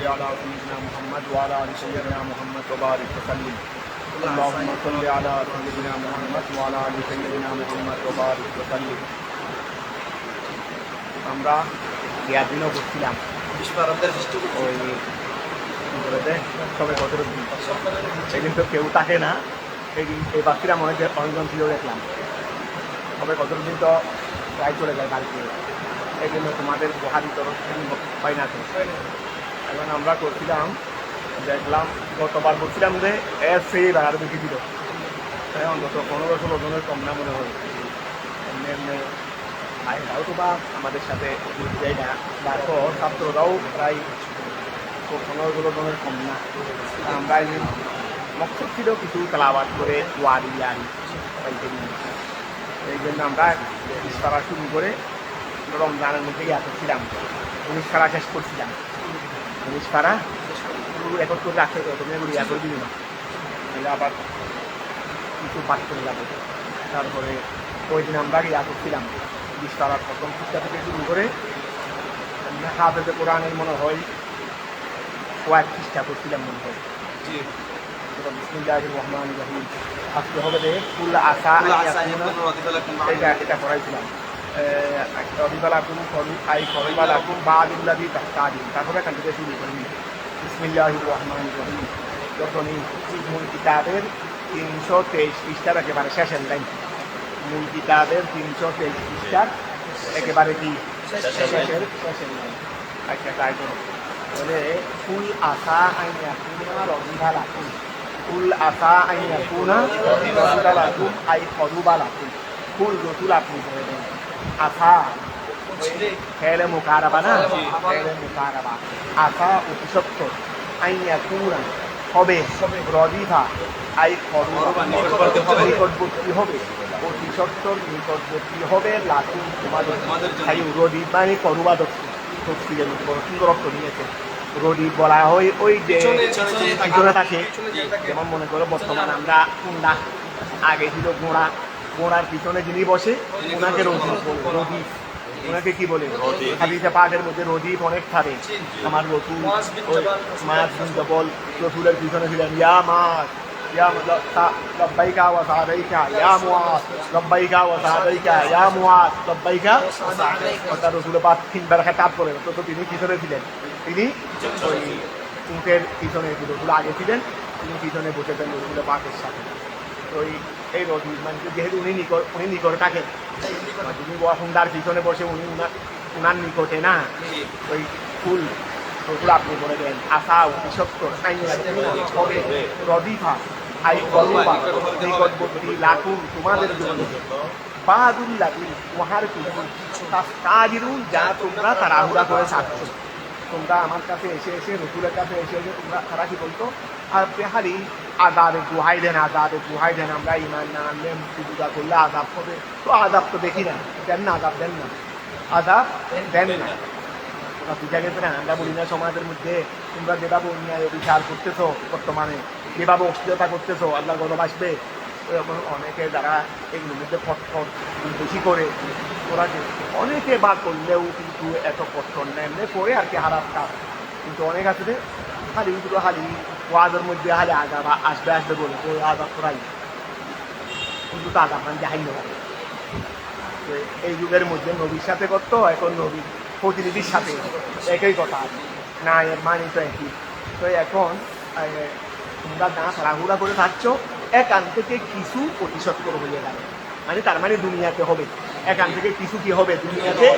على سيدنا محمد وعلى آل سيدنا محمد وبارك وسلم اللهم صل على سيدنا محمد وعلى آل سيدنا محمد وبارك وسلم আমরা ইয়াদিনও করছিলাম ওই সবাই কত সেদিন তো কেউ থাকে না এই বাকিরা অনেকজন ছিল দেখলাম সবাই কত দিন তো প্রায় চলে যায় বাড়িতে এই জন্য তোমাদের বহারি তরফ হয় না এখন আমরা করছিলাম দেখলাম গতবার করছিলাম যে এর সেই আরও বেশি ছিল অন্তত 15-16 জনের কম না মনে হয় এমনি এমনি ভাইরাও তো বা আমাদের সাথে যাই না তারপর ছাত্ররাও প্রায় 15-16 জনের কম না আমরা এই মকসদ ছিল কিছু তেলাওয়াত করে ওয়ারি ইয়ারি এই জন্য আমরা ইস্তারা শুরু করে রমজানের মধ্যে ইয়া করছিলাম 19 পারা শেষ করছিলাম 19 পারা রেকর্ড করে রাখতে তুমি এগুলো ইয়া করে দিবি না তাহলে আবার কিছু পাঠ করে যাবো তারপরে ওই দিন আমরা ইয়া করছিলাম 20 পারার প্রথম শিক্ষা থেকে শুরু করে হাফেজে কোরআনের মনে হয় কয়েক চেষ্টা করছিলাম মনে হয় বিসমিল্লাহির রহমানির রহিম আজকে হবে যে কুল আসা এটা পড়াইছিলাম রবিবালাকুম রবিবালাকুম বাদুল্লাহি তাহতাদিন তারপরে এখান থেকে শুরু করি বিসমিল্লাহির রহমানির রহিম যখনই মূল কিতাবের 323 পৃষ্ঠার একেবারে শেষের লাইন মূল কিতাবের 323 পৃষ্ঠার একেবারে কি শেষের লাইন আচ্ছা তাই করো বলে কুল আসা আইয়া কুনা রবিবালাকুম কুল আসা আইয়া কুনা রবিবালাকুম আই রবিবালাকুম কুল রসুল আপনি করে দেন আসা খেলে মুখারাবা না খেলে মুখারাবা আসা অতি সত্য আইয়া কুনা হবে রদিফা আই নিকটবর্তী হবে অতি সত্তর নিকটবর্তী হবে লাকুম তোমাদের রদিফ মানে করুবা তফসিলের উপর সুন্দর অর্থ নিয়েছে রদিফ বলা হয় ওই যে পিছনে থাকে যেমন মনে করো বর্তমানে আমরা কুন্ডা আগে ছিল ঘোড়ার পিছনে যিনি বসে ওনাকে রদিফ ওনাকে কি বলে হাদিসে পাকের মধ্যে রদিফ অনেক থাকে আমার রসুল মাছ বিন জবল রসুলের পিছনে ছিলেন ইয়া মাছ ইয়া লব্বাইকা ওয়া সাদাইকা ইয়া মুআজ লব্বাইকা ওয়া সাদাইকা ইয়া মুআজ লব্বাইকা ওটা রসুলের পাক তিনবার খেতাব করে তো তিনি পিছনে ছিলেন তিনি ওই উটের পিছনে রসুল আগে ছিলেন তিনি পিছনে বসেছেন রসুলের পাকের সাথে ওই এই রদিফ মানে যেহেতু উনি নিকটে থাকেন যিনি হুন্ডার পিছনে বসে উনি উনার নিকটে না ওই ফুল ওগুলো আপনি বলে দেন আশা অতি সত্তর হবে রদিফা আই গরুবা নিকটবর্তী লাকুম তোমাদের জন্য বাদুল্লাহি ওয়াহার কিছু তাস্তাজিরুন যা তোমরা তাড়াহুড়া করে থাকছো তোমরা আমার কাছে এসে রসুলের কাছে এসে তোমরা তারা কি বলতো আর পেহারি আজাবে গুহাই দেন আমরা ইমান না আনলে মুক্তি পূজা করলে আজাব হবে তো আজাব তো দেখি না দেন না আজাব দেন না আজাব দেন না বুঝা গেছে না আমরা বলি না সমাজের মধ্যে তোমরা যেভাবে অন্যায় বিচার করতেছো বর্তমানে যেভাবে অস্থিরতা করতেছো আল্লাহ গজব আসবে ওরকম অনেকে যারা এগুলোর মধ্যে ফটফট বেশি করে ওরা অনেকে বা করলেও কিন্তু এত কষ্ট নেই এমনি করে আর কি হারাপ কাজ কিন্তু অনেক আছে খালি ওয়াজের মধ্যে হালে আজাব আসবে বলে তো আজাব করাই কিন্তু তা আজাব মানে যাই না এই যুগের মধ্যে নবীর সাথে করতো এখন নবীর প্রতিনিধির সাথে একই কথা না এর মানে তো একই তো এখন তোমরা না তাড়াহুড়া করে থাকছো একান থেকে কিছু প্রতিশোধ হয়ে গেল মানে তার মানে দুনিয়াতে হবে এখান থেকে কিছু কি হবে দুনিয়াতে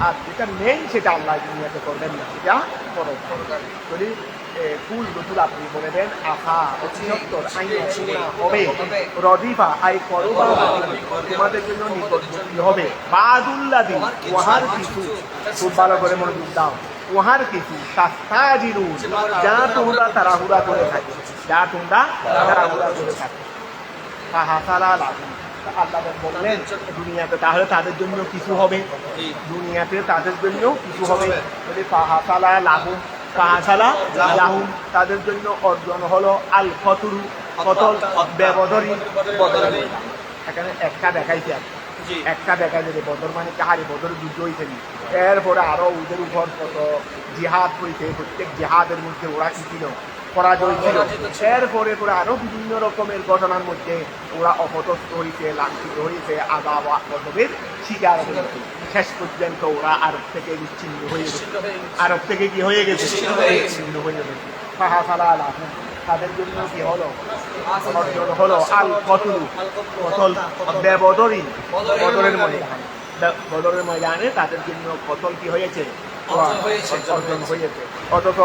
আর যেটা নেই সেটা আল্লাহ দুনিয়াতে করবেন না সেটা যদি ফুল রসুল আপনি বলে দেন আহা অতিসত্তর হবে রদিফা আই করবা তোমাদের জন্য নিকটবর্তী হবে বাদুল্লাহি ওয়াহার কিছু খুব ভালো করে মনোযোগ দাও ওয়াহার কিছু তাস্তাজিরু যা তোমরা তাড়াহুড়া করে থাকো ফাহাসালা লাহুম আল্লাহ বললেন দুনিয়াতে তাহলে তাদের জন্য কিছু হবে ফাহাসালা লাহুম তাদের জন্য অর্জন হলো আল ফতরু কতল ব্যবধারী এখানে একটা দেখাইছে একটা দেখা যাবে বদর মানে কাহারে বদর যুদ্ধ হয়েছে। এরপরে আরো ওদের উপর কত জিহাদ হয়েছে, প্রত্যেক জিহাদের মধ্যে ওরা কি ছিল, পরাজয় ছিল। এরপরে পরে আরো বিভিন্ন রকমের ঘটনার মধ্যে ওরা অপদস্থ হয়েছে, লাঞ্ছিত হয়েছে, আযাব গজবের শিকার হয়েছে। শেষ পর্যন্ত ওরা আরব থেকে বিচ্ছিন্ন হয়ে গেছে, আরব থেকে কি হয়ে গেছে, বিচ্ছিন্ন হয়ে গেছে। তাদের জন্য কি হলো, অর্জন হলো আল কতল, কতল বেবদরি, বদরের ময়দানে, বদরের ময়দানে তাদের জন্য কতল কি হয়েছে, অর্জন হয়েছে। অথচ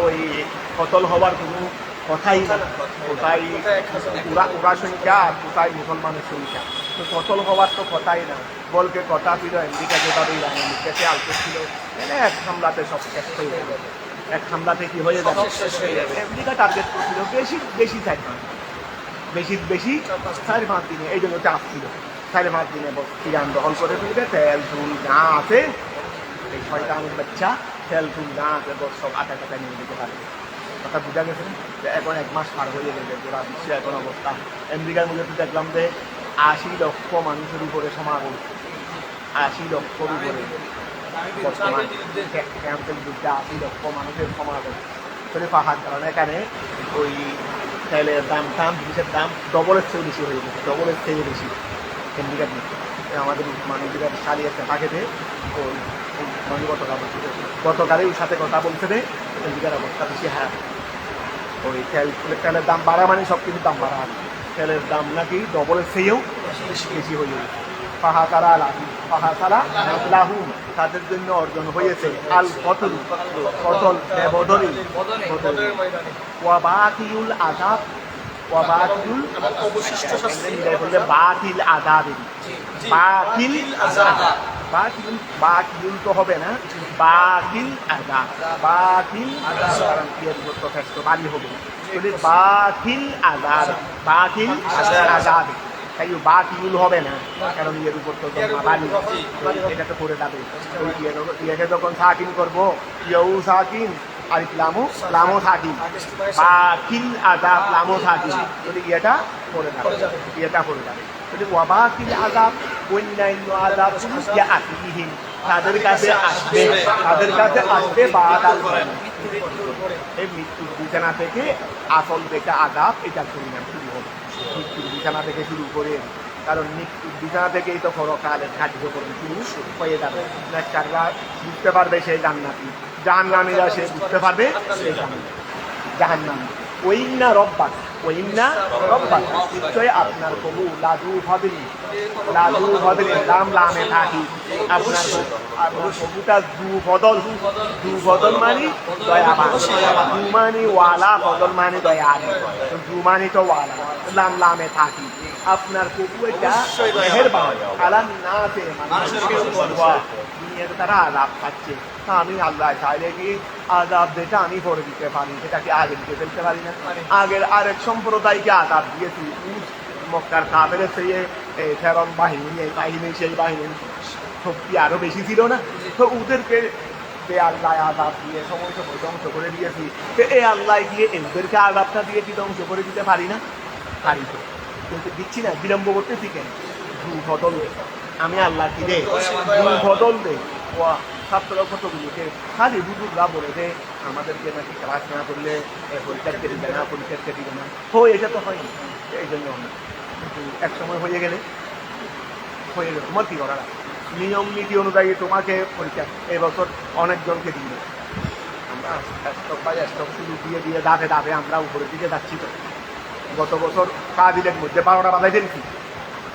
ওই কতল হওয়ার কোনো কথাই না, কোথায় ওরা সংখ্যা আর কোথায় মুসলমানের সংখ্যা, তো কতল হওয়ার তো কথাই না। বলকে কথা ছিল আমেরিকা যেভাবে ইরানের কাছে আলতে ছিল, এক হামলাতে সব শেষ হয়ে যাবে, এক হামলাতে কি হয়ে যাবে, আমেরিকা টার্গেট করছিল বেশি বেশি 4 মাস, বেশি 4-5 দিনে। এই জন্য চাপ ছিল 4-5 দিনে ইরান দখল করে ফেলবে। তেল চুল যা আছে, এই শয়তানের বাচ্চা তেল চুল যা আছে সব আটা কাটা নিয়ে যেতে পারবে। কথা বোঝা গেছে। এখন 1 মাস পার হয়ে গেছে, গোটা বিশ্বে এখন অবস্থা। আমেরিকার মধ্যে তো দেখলাম যে 80 লক্ষ মানুষের উপরে সমাগম, 80 লক্ষর উপরে বর্তমান ক্যান্সেল যুদ্ধে 80 লক্ষ মানুষের সমাগম করে পাহাড়। কারণ এখানে ওই তেলের দাম জিনিসের দাম ডবলের চেয়ে বেশি হয়ে গেছে, ডবলের চেয়ে বেশি আমেরিকার মধ্যে। আমাদের মানুষের সারিয়ে পাকেটে ওই মানে গতকালে ওর সাথে কথা বলছে যে আমেরিকার অবস্থা বেশি খারাপ। ওই তেলের দাম বাড়া মানে সব কিছুর দাম বাড়া, তেলের দাম নাকি ডবলের চেয়েও বেশি হয়ে গেছে। লাহুম তাদের জন্য অর্জন হয়েছে আল কতল, কতল বেবদরি, ওয়াবাতিউল আযাব, ওয়াবাতিউল বাতিল আযাব, বাতিল আযাব, বাতিল তো হবে না, বাতিল আযাব, বাতিল আযাব কারণ কি এর যথেষ্ট বাড়ি হবে, বাতিল আযাব, বাতিল আযাব। তাই বাতিল হবে না কারণ এর উপর তো বাড়ি, এটা তো করে যাবে। ইয়েকে যখন সাকিন করবো, ইউ সাকিন আর লামো লামো সাকিন, বাতিল আযাব লামো সাকিন, যদি এটা করে যাবে, এটা করে যাবে। যদি ওয়াবাতিল আযাব অন্যান্য আযাব ইয়াতিহিম তাদের কাছে আসবে, তাদের কাছে আসবে বাদাল এই মৃত্যুর বিছানা থেকে আসল দেখা আযাব এটা পরিণাম শুরু হবে। মৃত্যুর বিছানা থেকে শুরু করে, কারণ মৃত্যুর বিছানা থেকেই তো পরকালের কার্যক্রম শুরু হয়ে যাবে। নেককাররা বুঝতে পারবে সেই জান্নাতি, জাহান্নামীরা সে বুঝতে পারবে সেই জাহান্নামী। ওইন্না রব্বাক, ওইন্না রব্বাক নিশ্চয় আপনার প্রভু লাদু ফদলি, লাদু ফদলি লাম লামে থাকি আপনার প্রভুটা দু বদল মানে দয়াবান, দু মানে ওয়ালা, বদল মানে দয়ালু, দু মানে তো ওয়ালা, লাম লামে থাকি আপনার প্রভু এটা মেহেরবান, আলান না আছে মানুষকে দুনিয়াতে তারা আযাব পাচ্ছে। আমি আল্লাহ চাইলে কি আযাব যেটা আমি করে দিতে পারি সেটাকে আগে দিতে ফেলতে পারি না? আগের আরেক সম্প্রদায়কে আযাব দিয়েছি, মক্কার কাফেরের চেয়ে ফেরন বাহিনী, এই বাহিনী সেই বাহিনীর শক্তি আরো বেশি ছিল না? তো ওদেরকে যে আল্লাহ আযাব দিয়ে সময় সময় ধ্বংস করে দিয়েছি, তো এই আল্লাহ গিয়ে এদেরকে আযাবটা দিয়ে কি ধ্বংস করে দিতে পারি না? পারি তো, কিন্তু দিচ্ছি না, বিলম্ব করতেছি কেন? বদল দে, আমি আল্লাহ কি দে বদল দে। ছাত্ররা কতগুলিকে খালি বুজুর্গরা বলে যে আমাদেরকে নাকি ক্লাস না করলে পরীক্ষার্থী দিবে না, পরীক্ষার্থী দিবে না। এটা তো হয়নি, এই জন্য কিন্তু এক সময় হয়ে গেলে তোমার কি করার, নিয়ম নীতি অনুযায়ী তোমাকে পরীক্ষা এই বছর অনেকজনকে দিবে। আমরা স্টক বাই স্টক শুরু দিয়ে দিয়ে ধাপে ধাপে আমরা উপরের দিকে যাচ্ছি। তো গত বছর কাদিলের মধ্যে 12টা বাজাই দিয়েছি,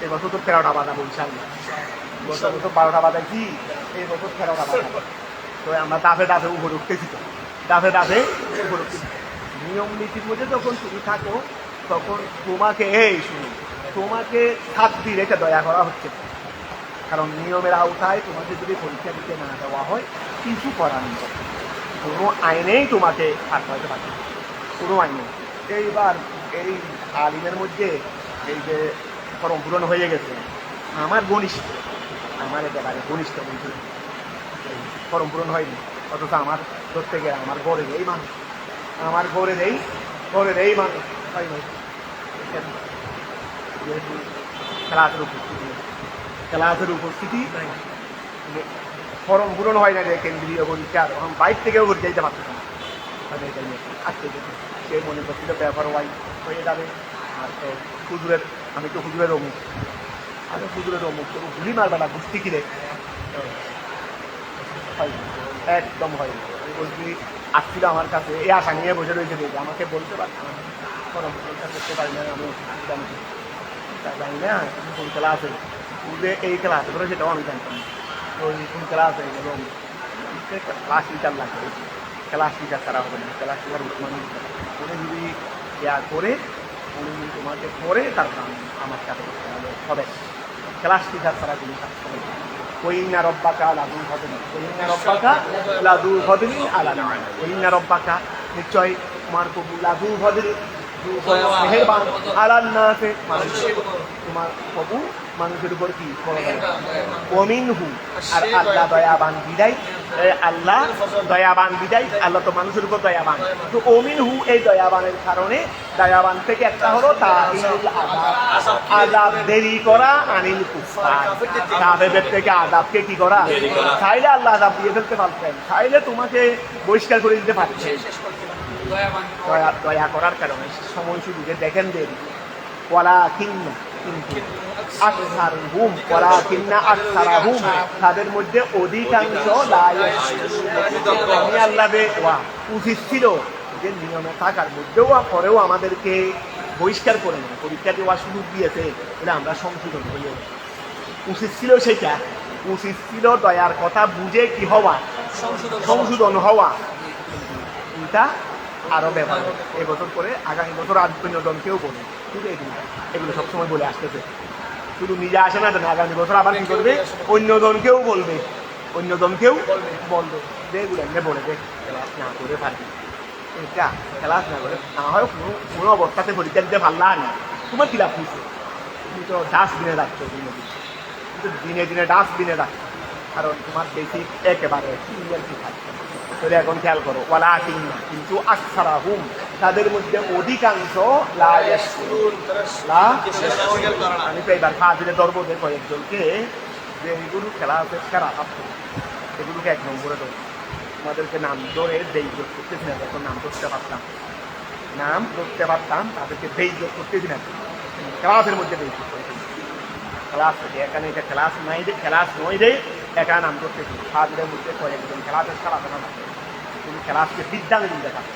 এই বছর তো 13টা বাজাবো ইনশাআল্লাহ। গত বছর 12টা বাজাইছি, এই বছর 13টা বাজাবো। তো আমরা ধাপে ধাপে উপরে উঠতেছি, তো ধাপে ধাপে উপরে উঠতেছি। নিয়ম নীতির মধ্যে যখন তুমি থাকো তখন তোমাকে তোমাকে শাস্তি রেখে দয়া করা হচ্ছে, কারণ নিয়মের আওতায় তোমাকে যদি পরীক্ষা দিতে না দেওয়া হয় কিছু করার নেই, কোনো আইনেই তোমাকে আটকাতে পারবে, কোনো আইনে। এইবার এই আলিমের মধ্যে এই যে ফরম পূরণ হয়ে গেছে, আমার ঘনিষ্ঠ, আমার একেবারে ঘনিষ্ঠ বন্ধু ফরম পূরণ হয়নি, অথচ আমার প্রত্যেকের আমার ঘরের এই মানুষ, আমার ঘরের এই মানুষ হয় নাই। যেহেতু খেলাধুলো ক্লাসের উপস্থিতি ফরম পূরণ হয় না যে কেন্দ্রীয় পরীক্ষার এখন বাইর থেকেও ঘুরে যাইতে পারতেছে না আজকে সে মনে করছিল পেপার ওয়াই হয়ে যাবে আর তো হুজুরের আমি তো হুজুরের অমুক আরে হুজুরের অমুক তো গুলি মারবে না গুষ্টি কিনে হয় একদম হয় বলছি আসছিল আমার কাছে এই আশা নিয়ে বসে রয়েছে দেখে আমাকে বলতে পারছি না ফরম পরীক্ষা করতে পারি না আমি জানি না কোন ক্লাস আছে এই ক্লাস করে সেটাও আমি জানতাম না ওই কোন ক্লাস হয়ে গেল ক্লাস টিচার লাগবে ক্লাস টিচার ছাড়া হবে না ক্লাস টিচার উনি যদি ইয়া করে উনি তোমাকে করে তারপর আমার কাছে হবে ক্লাস টিচার ছাড়া তুমি থাকতে হবে ওইনা রব্বাকা লাদু হদনি ওইনা রব্বাকা লাদু হদনি আলাদা ওইনা রব্বাকা নিশ্চয় তোমার প্রভু লাদু হদনি মেহেরবান আলান না আছে তোমার প্রভু মানুষের উপর কি অমিনহু আর আল্লাহ দয়াবান বিদায় আল্লাহ দয়াবান বিদায় আল্লাহ তো মানুষের উপর দয়াবান তো অমিনহু এই দয়াবানের কারণে দয়াবান থেকে একটা হলো আযাব দেরি করা আনিল কুফার কাফেরদের থেকে আযাবকে কি করা চাইলে আল্লাহ আযাব দিয়ে ফেলতে পারতেন চাইলে তোমাকে বহিষ্কার করে দিতে পারতেন দয়া করার কারণে সময় শুধু দেখেন দেরি ওয়ালা কিন্না কিন্তু আকসারহুম ওয়ালা কিন্না আকসারহুম তাদের মধ্যে অধিকাংশ আমি আল্লাহ উচিত ছিল যে নিয়মে থাকার মধ্যেও পরেও আমাদেরকে বহিষ্কার করে নেয় পরীক্ষা দেওয়ার সুযোগ দিয়েছে এটা আমরা সংশোধন করি উচিত ছিল সেটা উচিত ছিল দয়ার কথা বুঝে কি হওয়া সংশোধন হওয়া এটা আরো ব্যাপার এবছর করে আগামী বছর আর অন্যজনকেও বলে শুধু এগুলো সবসময় বলে আসতেছে শুধু নিজে আসে না জানে আগামী বছর আবার কি করবে অন্যজনকেও বলবে অন্যজনকেও বলবে যে এগুলো এমনি বলে দে ক্লাস না করে পারবি এটা ক্লাস না করে না হয় কোনো অবস্থাতে পরীক্ষা দিতে পারলা না তোমার কি লাভ হয়েছে তুমি তো ডাস্টবিনে রাখছো কিন্তু দিনে দিনে ডাস্টবিনে রাখছো কারণ তোমার বেশি একেবারে সিঙ্গেল কি থাকছে তাহলে এখন খেয়াল করো ওয়ালা কিন্না কিন্তু আকসারহুম তাদের মধ্যে অধিকাংশ লা ইয়াশকুরুন আমি তো এবার ফাজিলে ধরবো যে কয়েকজনকে যে এগুলো খেলা আছে খারাপ এগুলোকে এক নম্বরে ধরো আমাদেরকে নাম ধরে বেইজ্জত করতেছি না যখন নাম ধরতে পারতাম তাদেরকে বেইজ্জত করতেছি না ক্লাসের মধ্যে বেইজ্জত করতেছি ক্লাস থেকে এখানে এটা ক্লাস নয় রে একা নাম করতেছি ফাজিলের মধ্যে কয়েকজন ক্লাসের খেলাতে না তুমি ক্লাসকে বিদ্যালয় দিতে পারো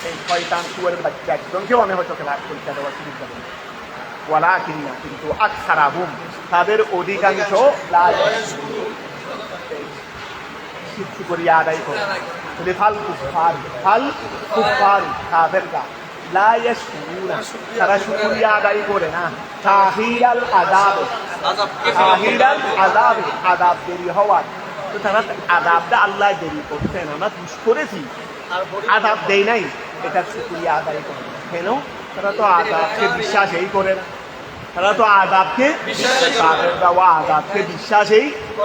এই শয়তান কুয়ারের বাচ্চা একজনকেও অনেক হয়তো ক্লাস পরীক্ষা দেওয়ার সুযোগ দেবে ওয়ালা কিন্না কিন্তু আকসারহুম তাদের অধিকাংশ শুকরিয়া আদায় করে ফাল কুফার কাফেররা লা ইয়াশকুরুনা তারা শুকরিয়া আদায় করে না তাহিরাল আযাব দেরি হওয়ার তো তারা আযাবটা আল্লাহ দেরি করছেন আমরা দুষ করেছি আযাব দেয় নাই এটা শুকরিয়া আদায় করে কেন তারা তো আযাবকে বিশ্বাসই করে না তারা তো আযাবকে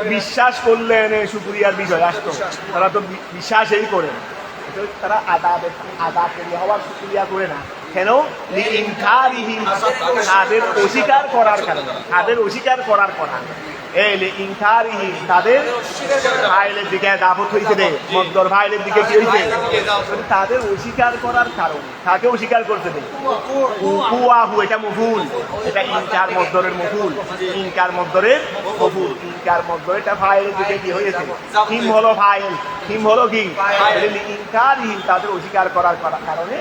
বিশ্বাস করলে শুকরিয়ার বিষয় আসতো তারা তো বিশ্বাসই করে না তারা আযাব দেরি হওয়ার শুকরিয়া করে না কেন ইনকারিহিম তাদের অস্বীকার করার কথা তাদের ভাইলের দিকে দাবত হয়েছে রে মদ্দর ভাইলের দিকে কি হয়েছে তাদের অস্বীকার করার কারণে তাকে অস্বীকার করতে দেয় এটা মফুল এটা ইনকার মদ্দরের মফুল ইনকার মদ্দর এটা ভাইলের দিকে কি হয়েছে হিম হলো ভাইল হিম হলো কি ইনকারহীন তাদের অস্বীকার করার কারণে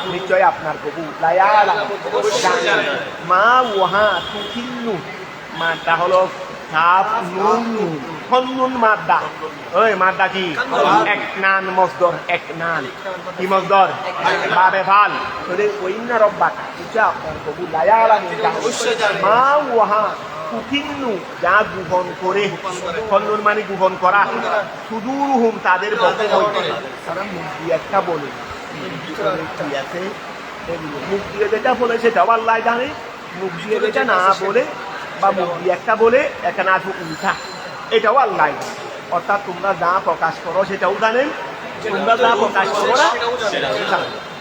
নিশ্চয় আপনার প্রভু মা ওহা তুকিন্নু মাটা হলো সাপ নুন মাদ্দা ওই মাদ্দা কি এক নান মজদর এক নান কি মজদর বাবে ভাল ওইনা রব্বাকা আপনার প্রভু লায়ালা মা ওহা কুকিন্নু যা গুহন করে খন্ডন মানে গুহন করা সুদূর হুম তাদের তারা মুখ দিয়ে একটা বলে কি আছে মুখ দিয়ে যেটা বলে সেটাও আল্লাহ জানে মুখ দিয়ে যেটা না বলে বা মুখ দিয়ে একটা বলে এখানে আসবো উল্টা এটাও আল্লাহ জানে অর্থাৎ তোমরা যা প্রকাশ করো সেটাও জানেন তোমরা যা প্রকাশ করো না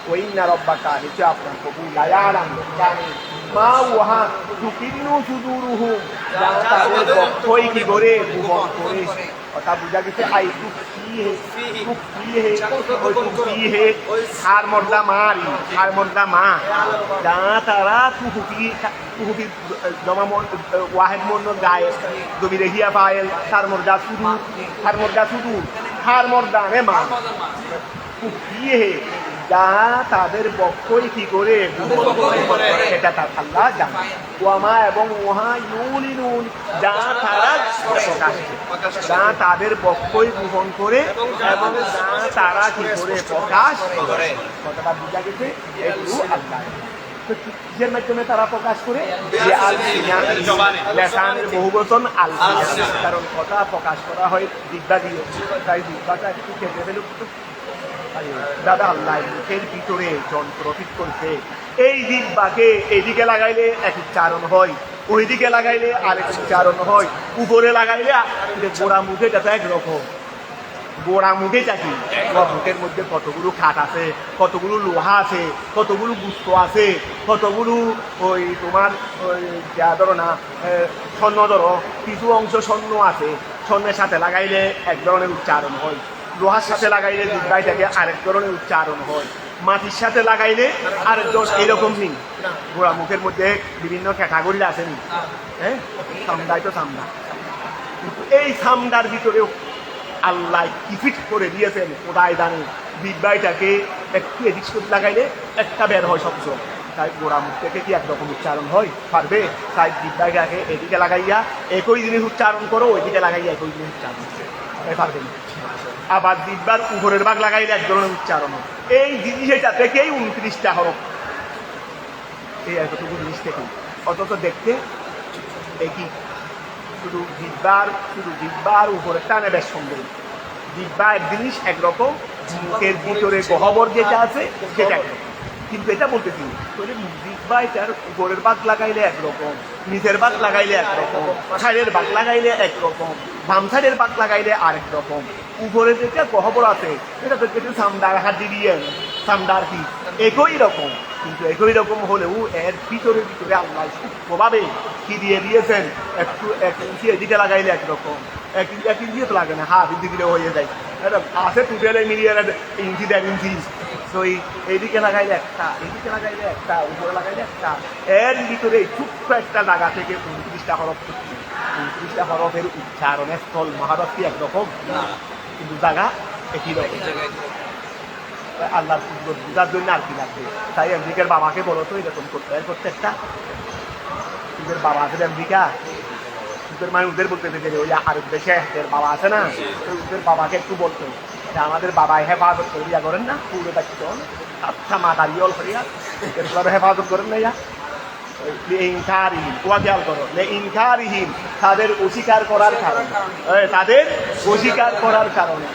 ওয়াইন্না রব্বাকা নিশ্চয় আপনার প্রভু লা ইয়ালামু জানে মা ওয়াহা তুকিন্নু সুদুরুহুম যা তাদের বক্ষই কি করে গোপন করে কথা বুঝা গেছে আই হার মর্দা মারি হার মর্দা মা যা তারা তুহুকি জমা ওয়াহেদ মন গায়ে জমি রেহিয়া পায়েল হার মর্দা শুধু হার মর্দা নে মা যা তাদের বক্ষই কি করে সেটা তার আল্লাহ জানে ওয়ামা এবং ওহা ইউলিনুন যা তারা প্রকাশ যা তাদের বক্ষই গোপন করে এবং যা তারা কি করে প্রকাশ করে কথাটা বুঝা গেছে একটু আল্লাহ কিসের মাধ্যমে তারা প্রকাশ করে যে লেসানের বহু বচন কারণ কথা প্রকাশ করা হয় দিব্যা দিয়ে তাই দিব্যাটা একটু খেতে ফেলুক দাদা আল্লাহ মুখের ভিতরে যন্ত্র ফিট করছে এই দিব্যাকে এইদিকে লাগাইলে এক উচ্চারণ হয় ওইদিকে লাগাইলে আরেক উচ্চারণ হয় উপরে লাগাইলে গোড়া মুখে যাতে একরকম গোড়া মুখে চাকি মুখের মধ্যে কতগুলো খাট আছে কতগুলো লোহা আছে কতগুলো গুস্ত আছে কতগুলো ওই তোমার ওই যা ধরো না স্বর্ণ ধরো কিছু অংশ স্বর্ণ আছে স্বর্ণের সাথে লাগাইলে এক ধরনের উচ্চারণ হয় লোহার সাথে লাগাইলে দিব্যাইটাকে আরেক ধরনের উচ্চারণ হয় মাটির সাথে লাগাইলে আরেকজন এরকম নেই গোড়া মুখের মধ্যে বিভিন্ন ক্যাটাগরি আসেনি হ্যাঁ সামদাই তো সামদা কিন্তু এই সামদার ভিতরেও আল্লাহ কি ফিট করে দিয়েছেন কোদায় দানে দিব্যাইটাকে একটু এদিক সেদিক লাগাইলে একটা বের হয় সবসময় তাই গোড়া মুখ থেকে কি একরকম উচ্চারণ হয় পারবে তাই দিব্যাইটাকে এদিকে লাগাইয়া একই জিনিস উচ্চারণ করো ওইদিকে লাগাইয়া একই জিনিস উচ্চারণ পারবে না আবার দিব্যার উপরের ভাগ লাগাইলে এক ধরনের উচ্চারণ এই জিনিসটা থেকেই 29টা হরফ এই এতটুকু জিনিস থেকে অথচ দেখতে একই শুধু দিব্যার উপরে টানে বেশ সুন্দর দিব্যা এক জিনিস একরকম মুখের ভিতরে গহ্বর যেটা আছে সেটা একরকম কিন্তু এটা বলতেছি দিব্যা এটার উপরের ভাগ লাগাইলে একরকম নিচের ভাগ লাগাইলে একরকম সাইডের ভাগ লাগাইলে একরকম বাম সাইডের ভাগ লাগাইলে আরেক রকম উপরে যেটা গহ্বর আছে এটা তো কিছু সামদার হাড্ডি দিয়ে সামদার কি একই রকম কিন্তু একই রকম হলেও এর ভিতরে আল্লাহ সূক্ষ্মভাবে কি দিয়ে দিয়েছেন একটু এক ইঞ্চি এদিকে লাগাইলে একরকম এক ইঞ্চিও তো লাগে না হাফ ইঞ্চি দিলে হয়ে যায় আছে টুটেলে মিলিয়ে ইঞ্চি 1.5 ইঞ্চি তো এইদিকে লাগাইলে একটা এদিকে লাগাইলে একটা উপরে লাগাইলে একটা এর ভিতরে ছোট্ট একটা জায়গা থেকে 29টা হরফ করছে 29টা হরফের উচ্চারণের স্থল মহারফ কি একরকম কিন্তু জায়গা একই রকম আল্লাহর কুদরত বুঝার জন্য আর কি লাগবে তাই আমেরিকার বাবাকে বলো তো এরকম করতে একটা তোদের বাবা আছে আমেরিকা তোদের মানে ওদের বলতে পেরে ওই আরব দেশে এর বাবা আছে না ওদের বাবাকে একটু বলতো যে আমাদের বাবাই হেফাজত করে দিয়া করেন না পুরো দায়িত্ব আচ্ছা মা দাঁড়িয়ে অল করিয়া এরপরে হেফাজত করেন না ইয়া তাদের অস্বীকার করার কারণে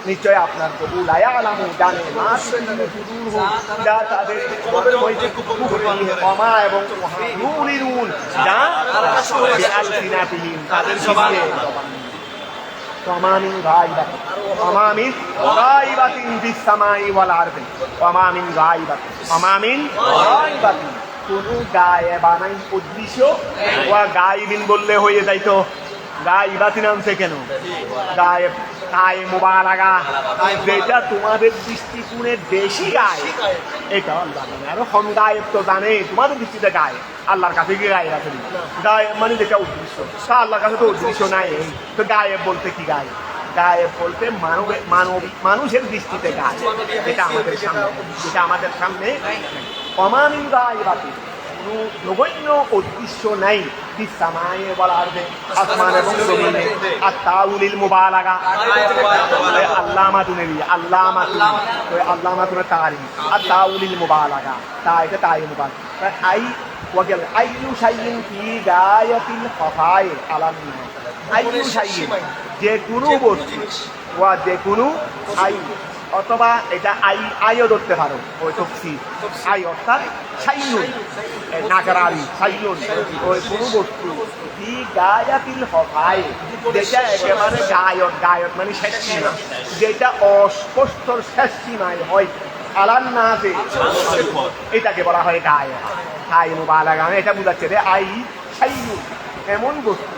নিশ্চয় আপনার প্রভু লা ইয়ালামু জানে মা তাদের এবং তাদের وما من غائبة في السماء والأرض وما من غائبة কোনো গায়েবা নাই উদ্দেশ্য গায়েবিন বললে হয়ে যাইতো গায়েবাতি নামছে কেন গায়েব গায়ে মুবারাকা যেটা তোমাদের দৃষ্টিকোণে বেশি গায়ে এটা আল্লাহ জানে আরো কম গায়েব তো জানে তোমাদের দৃষ্টিতে গায়ে আল্লাহর কাছে কি গায়ে আছে গায়েব মানে যেটা উদ্দেশ্য তা আল্লাহর কাছে তো উদ্দেশ্য নাই তো গায়েব বলতে কি গায়ে গায়েব বলতে মানুষের দৃষ্টিতে গায়ে যেটা আমাদের সামনে অমামিন গায়েবাতি কোনো নগণ্য উদ্দেশ্য নাই বিসামায়ে বলার যে আসমান এবং জমিনে আত-তাউলিল মুবালাগা আল্লামাতুনে তারিফ আত-তাউলিল মুবালাগা তা এটা তাই মুবালাগা আইয়ু শাইইন ফি গায়াতিল খাফাই আলান্না আইয়ু শাইইন যে কোনো বস্তু যে কোনো আই অথবা এটা আইও ধরতে পারো, ওই তফসির আই অর্থাৎ সাইনুন নাকারারি সাইনুন, ওই কোনো বস্তু কি গায়াতিল হফায়, যেটা একেবারে গায়ত মানে শেষ সীমা, যেটা অস্পষ্টর শেষ সীমায় হয় আলান না আছে, এটাকে বলা হয় গায়ত। হাই মুবালাগা এটা বুঝাচ্ছে রে আই সাইনুন এমন বস্তু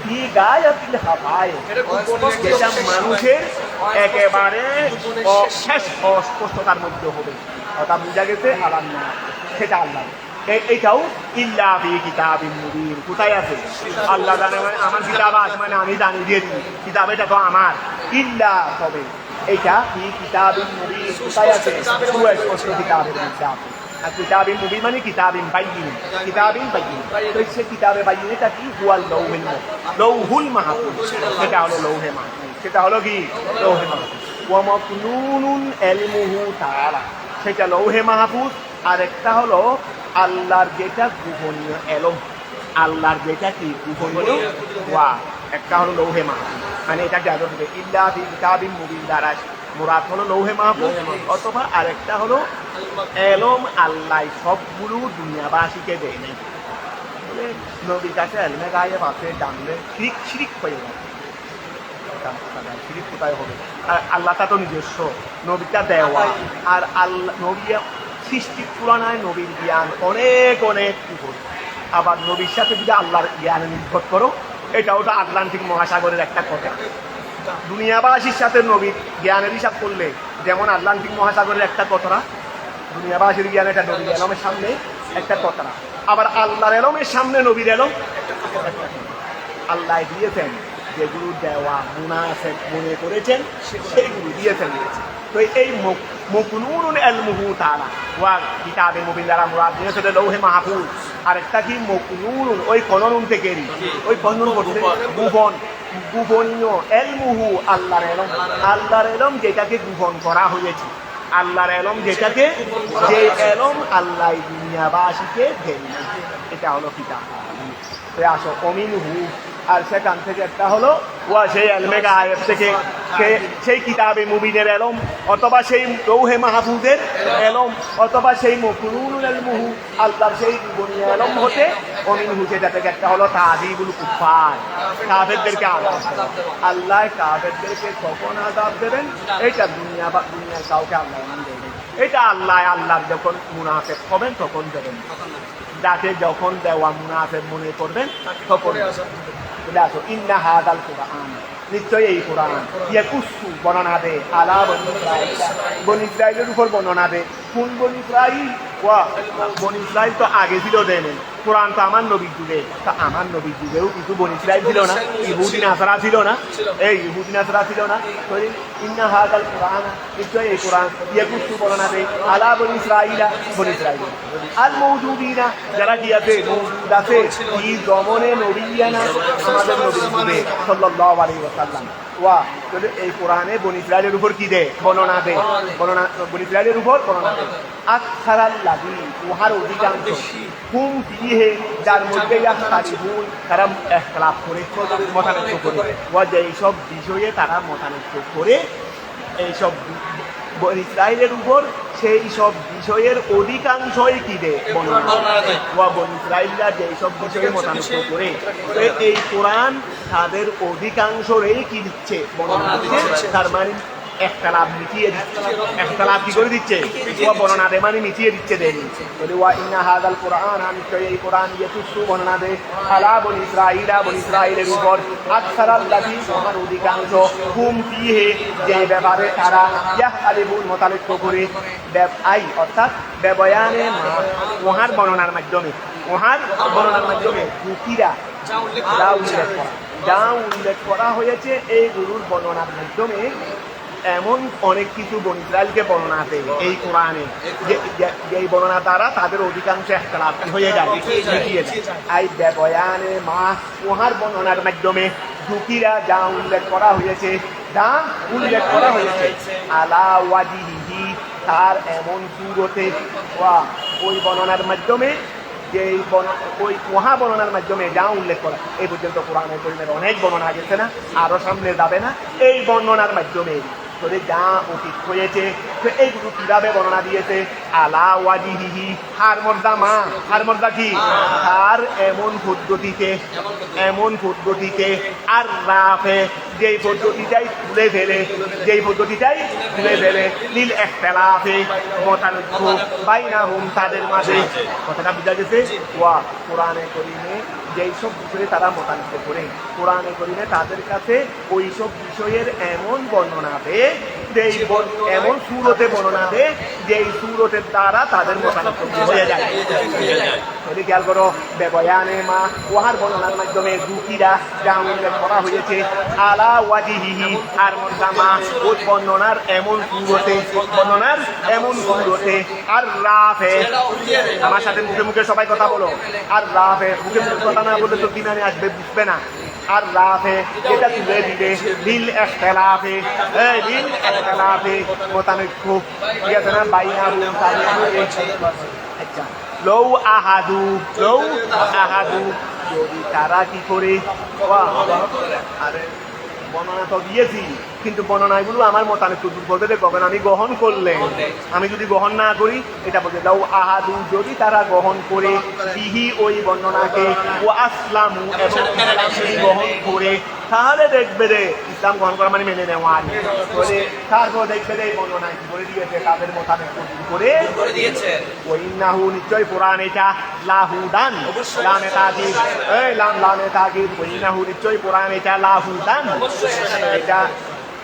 কি গায়াতিল হফায়, যেটা মানুষের একেবারে শেষ অস্পষ্টতার মধ্যে হবে, অর্থাৎ বুঝা গেছে আলান না, সেটা আল্লাহ। এইটাও ইল্লা ফি কিতাবিন মুবিন, কোথায় আছে? আল্লাহ জানে, আমার কিতাব আছে মানে আমি জানি দিয়ে দিই, কিতাব এটা তো আমার, ইল্লা তবে এইটা ফি কিতাবিন মুবিন, কোথায় আছে? সুস্পষ্ট কিতাবের মধ্যে আছে। আর কিতাবিন মুবিন মানে কিতাবিন বাইয়িন, কিতাবিন বাইয়িন। তো সে কিতাবে বাইয়িন এটা কি? হুয়াল লৌহুল মাহফুজ, সেটা হলো লৌহে মাহফুজ, সেটা হলো কি? লৌহে মাহফুজ। ওয়া মাকনুনুন ইলমুহু তাআলা, সেটা লৌহে মাহফুজ। আর একটা হলো আল্লাহর যেটা গোপনীয় এলম, আল্লাহর যেটা কি গোপনীয়, ওয়া একটা হলো লৌহে মাহফুজ, মানে এটা জানো দিবে ইল্লা ফি কিতাবিন মুবিন দ্বারা মুরাদ হলো লৌহে মাহফুজ, অথবা আরেকটা হলো এলম আল্লাহ সবগুলো দুনিয়াবাসীকে দেয় নাই। বলে নবীর কাছে এলমে গায়ে বাসে জানলে শিরিক হয়ে গেছে, শিরিক কোথায় হবে? আর আল্লাহটা তো নিজস্ব, নবীটা দেওয়া, আর আল্লাহ নবী সৃষ্টির তুলনায় নবীর জ্ঞান অনেক অনেক উপর। আবার নবীর সাথে যদি আল্লাহর জ্ঞানে নির্ভর করো, এটাও তো আটলান্টিক মহাসাগরের একটা কথা। দুনিয়াবাসীর সাথে নবীর জ্ঞানের হিসাব করলে যেমন আটলান্টিক মহাসাগরের একটা কতরা, দুনিয়াবাসীর জ্ঞান এটা নবীর এলমের সামনে একটা কতরা, আবার আল্লাহর এলমের সামনে নবীর এলম। আল্লাহ দিয়েছেন যেগুলো দেওয়া মুনাফেক মনে করেছেন সেইগুলো দিয়েছেন। তো এই মকনুনুন ইলমুহু তাআলা ওয়া কিতাবে মুবিন দ্বারা মুরাদ নিয়েছে লৌহে মাহফুজ। আরেকটা কি? মকনুনুন, ওই কননুন থেকে, ওই কননুন করতে গোপনীয় ইলমুহু, আল্লাহর এলম, আল্লাহর এলম যেটাকে গোপন করা হয়েছে, আল্লাহর এলম যেটাকে, যে এলম আল্লাহ দুনিয়াবাসীকে দেন, এটা হলো কিতাব। আসো অমিনহু, আর সেখান থেকে একটা হলো ওয়া সেই এলমে গায়েব থেকে, সেই কিতাবে মুবিনের এলম, অথবা সেই লৌহে মাহফুজের এলম, অথবা সেই মকনুনুল ইলমুহু আল্লাহর সেই গোপনীয় এলম হতে অমিনহু, সেটা থেকে একটা হলো তাযীবুল কুফার, কাফেরদেরকে আযাব দেওয়া। আল্লাহ কাফেরদেরকে কখন আযাব দেবেন? এটা দুনিয়ার কাউকে আল্লাহ দেবেন, এটা আল্লাহর যখন মুনাফিক হবেন তখন দেবেন, যাকে যখন দেওয়া মুনাফিক মনে করবেন তখন। বলে আসো ইন্না হাদাল কুরআন, নিশ্চয়ই এই কোরআন ইয়াকুসু বর্ণনা দে আলা বনি ইসরাঈল, বনি ইসরাঈলের উপর বর্ণনা দে। কোন বনি ইসরাঈল? ওয়া বনি ইসরাঈল তো আগে ছিল দেন, কোরআন তো আমার নবীর যুগে, তা আমার নবীর যুগেও কিছু বনি ইসরাঈল ছিল না, ইহুদি নাসারা ছিল না, এই ইহুদি নাসারা ছিল না। তো ইন্না হাদাল কুরআন, নিশ্চয়ই এই কোরআন ইয়াকুসু বর্ণনা দে আলা বনি ইসরাঈল, বনি ইসরাঈল আল মওজুদিনা, যারা কি আছে মওজুদ আছে কি জমনে নবিয়ানা, আমাদের নবীর যুগে সাল্লাল্লাহু আলাইহি ওয়াসাল্লাম। ওয়া তাহলে এই কোরআনে বনি ইসরাঈলের উপর কি দে? বর্ণনা দে, বর্ণনা বনি ইসরাঈলের উপর বর্ণনা দে। আকসারাল্লাযী, উহার অধিকাংশ, হুম ফিহে, যার মধ্যে ইয়াখতালিফুন, তারা ইখতিলাফ করে, মতানৈক্য করে, ওয়া যেসব বিষয়ে তারা মতানৈক্য করে, এইসব বনি ইসরাঈলের উপর সেই সব বিষয়ের অধিকাংশই কি দে? বর্ণনা দে। ওয়া বনি ইসরাঈলরা যেসব বিষয়ে মতানৈক্য করে, এই কোরআন তাদের অধিকাংশই কি দিচ্ছে? বর্ণনা দিচ্ছে। তার মানে ইখতিলাফ মিটিয়ে দিচ্ছে, ইখতিলাফ কি করে দিচ্ছে? ওয়া বর্ণনা দে মানে মিটিয়ে দিচ্ছে, দেন। বলে ওয়া ইন্না হাযাল কুরআন, নিশ্চয়ই এই কোরআন ইয়াকুসু বর্ণনা দে আলা বনি ইসরাঈল, বনি ইসরাঈলের উপর, আকসারাল্লাযী, উহার অধিকাংশ, হুম ফিহে, যে ব্যাপারে তারা ইয়াখতালিফুন মতানৈক্য করে, অর্থাৎ বেবয়ানে মা, উহার বর্ণনার মাধ্যমে, উহার বর্ণনার মাধ্যমে কুকিরা, যা উল্লেখ করা হয়েছে এইগুলোর বর্ণনার মাধ্যমে এমন অনেক কিছু বনি ইসরাঈলকে বর্ণনা দেয় এই কোরআনে, যেই বর্ণনা দ্বারা তাদের অধিকাংশ ইখতিলাফ হয়ে যায়, মিটিয়ে যায়। এই বেবয়ানে মা, উহার বর্ণনার মাধ্যমে কুকিরা যা উল্লেখ করা হয়েছে, যা উল্লেখ করা হয়েছে আলা ওয়াজিহি, তার এমন সুরতে, ওই বর্ণনার মাধ্যমে, যে ওই মহা বর্ণনার মাধ্যমে যা উল্লেখ করা, এই পর্যন্ত কোরআনের পরিমাণে অনেক বর্ণনা গেছে না, আরো সামনে যাবে না, এই বর্ণনার মাধ্যমে ভিতরে যা অতীত হয়েছে তো এইগুলো কিভাবে বর্ণনা দিয়েছে আলা ওয়াজিহি হার মর্দা কি আর এমন পদ্ধতিতে আর রাফে যেই পদ্ধতিটাই তুলে ফেলে নীল একতলাফে মতানৈক্য বাইনাহুম তাদের মাঝে কথাটা বুঝা গেছে ওয়া কোরআনে করিমে যেই সব বিষয়ে তারা মতানৈক্য করে কোরআনে করিমে তাদের কাছে ওই সব বিষয়ের এমন বর্ণনা দেয় এমন সুরতে বর্ণনা দেয় যেই সুরতের দ্বারা তাদের মতানৈক্য হয়ে যায় খেয়াল করো বেবয়ানে মা ওহার বর্ণনার মাধ্যমে দুঃখীরা যা উল্লেখ করা হয়েছে আলা ওয়াজিহি আর মা ওই বর্ণনার এমন সুরতে আর রাফে আমার সাথে মুখে সবাই কথা বলো আর রাফে মুখে কথা না বললে তো দিনানে আসবে বুঝবে না আর রাফে এটা তুলে দিবে নীল একতলাফে মতানৈক্য ঠিক আছে না বাইনা আচ্ছা লৌ আহাদু যদি তারা কি করে আরে বর্ণনা তো দিয়েছি কিন্তু বর্ণনাগুলো আমার মতানৈক্য বলতে দেখবেন আমি গ্রহণ করলে আমি যদি গ্রহণ না করি এটা বলতে দাও আহাদু যদি তারা গ্রহণ করে বিহি ওই বর্ণনাকে ও আসলামু এবং গ্রহণ করে তাহলে দেখবে রে ইসলাম গ্রহণ করা মানে মেনে নেওয়া বলে তারপর দেখবে রে এই বর্ণনায় কি করে দিয়েছে তাদের মতানৈক্য করে দিয়েছে ওই নাহু নিশ্চয় কোরআন এটা লাহুদান লামে তাকিদ লামে তাকিদ ওই নাহু নিশ্চয় কোরআন এটা লাহুদান এটা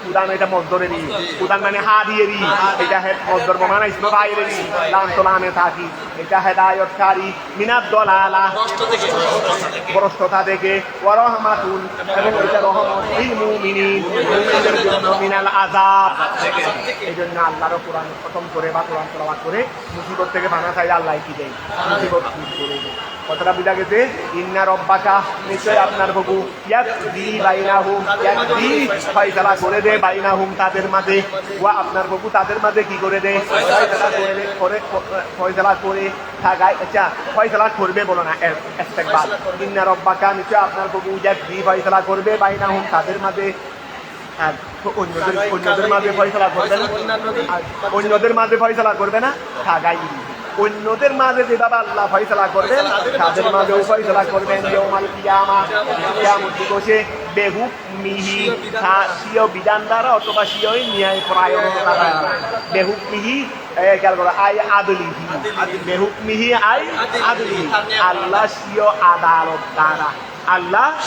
উদান এটা মজদরেরই উদান মানে হাদিয়েরই এটা মজদর মানে ইসমে ফাইলেরই লাম তো লামে থাকি এটা হেদায়েতকারী মিনাদ দলালা ভ্রষ্টতা থেকে ওয়া রাহমাতুন এবং এটা রহমত লিল মুমিনিন মুমিনদের জন্য মিনাল আযাব এইজন্য আল্লাহর কোরআন খতম করে বা কোরআন তেলাওয়াত করে মুসিবত থেকে বাঁচা চাইলে আল্লাহ কি দেয় মুসিবত দূর করে দেয় কথাটা বুঝা গেছে ইন্না রব্বাকা নিশ্চয় আপনার প্রভু ইয়াকদি বাইনাহুম ইয়াকদি ফয়সালা করে দেয় বাইনাহুম তাদের মাঝে ওয়া আপনার প্রভু তাদের মাঝে কি করে দেয় ফয়সালা করে থাকায় আচ্ছা ফয়সালা করবে বলো না ইস্তেকবাল ইন্না রব্বাকা নিশ্চয় আপনার প্রভু ইয়াকদি ফয়সালা করবে বাইনাহুম তাদের মাঝে আর অন্যদের মাঝে ফয়সালা করবে না অন্যদের মাঝে ফয়সালা করবে না থাকাই অন্যদের মাঝে যেভাবে আল্লাহ ফয়সালা করবেন তাদের মাঝেও ফয়সালা করবেন ইয়াউমাল কিয়ামত দিবসে বেহুকমিহি স্বীয় বিধান দ্বারা অথবা স্বীয় ন্যায় পরায়ণতা দ্বারা বেহুকমিহি খেয়াল করো আই আদলিহি বেহুকমিহি আই আদলিহি আল্লাহ স্বীয় আদালত দ্বারা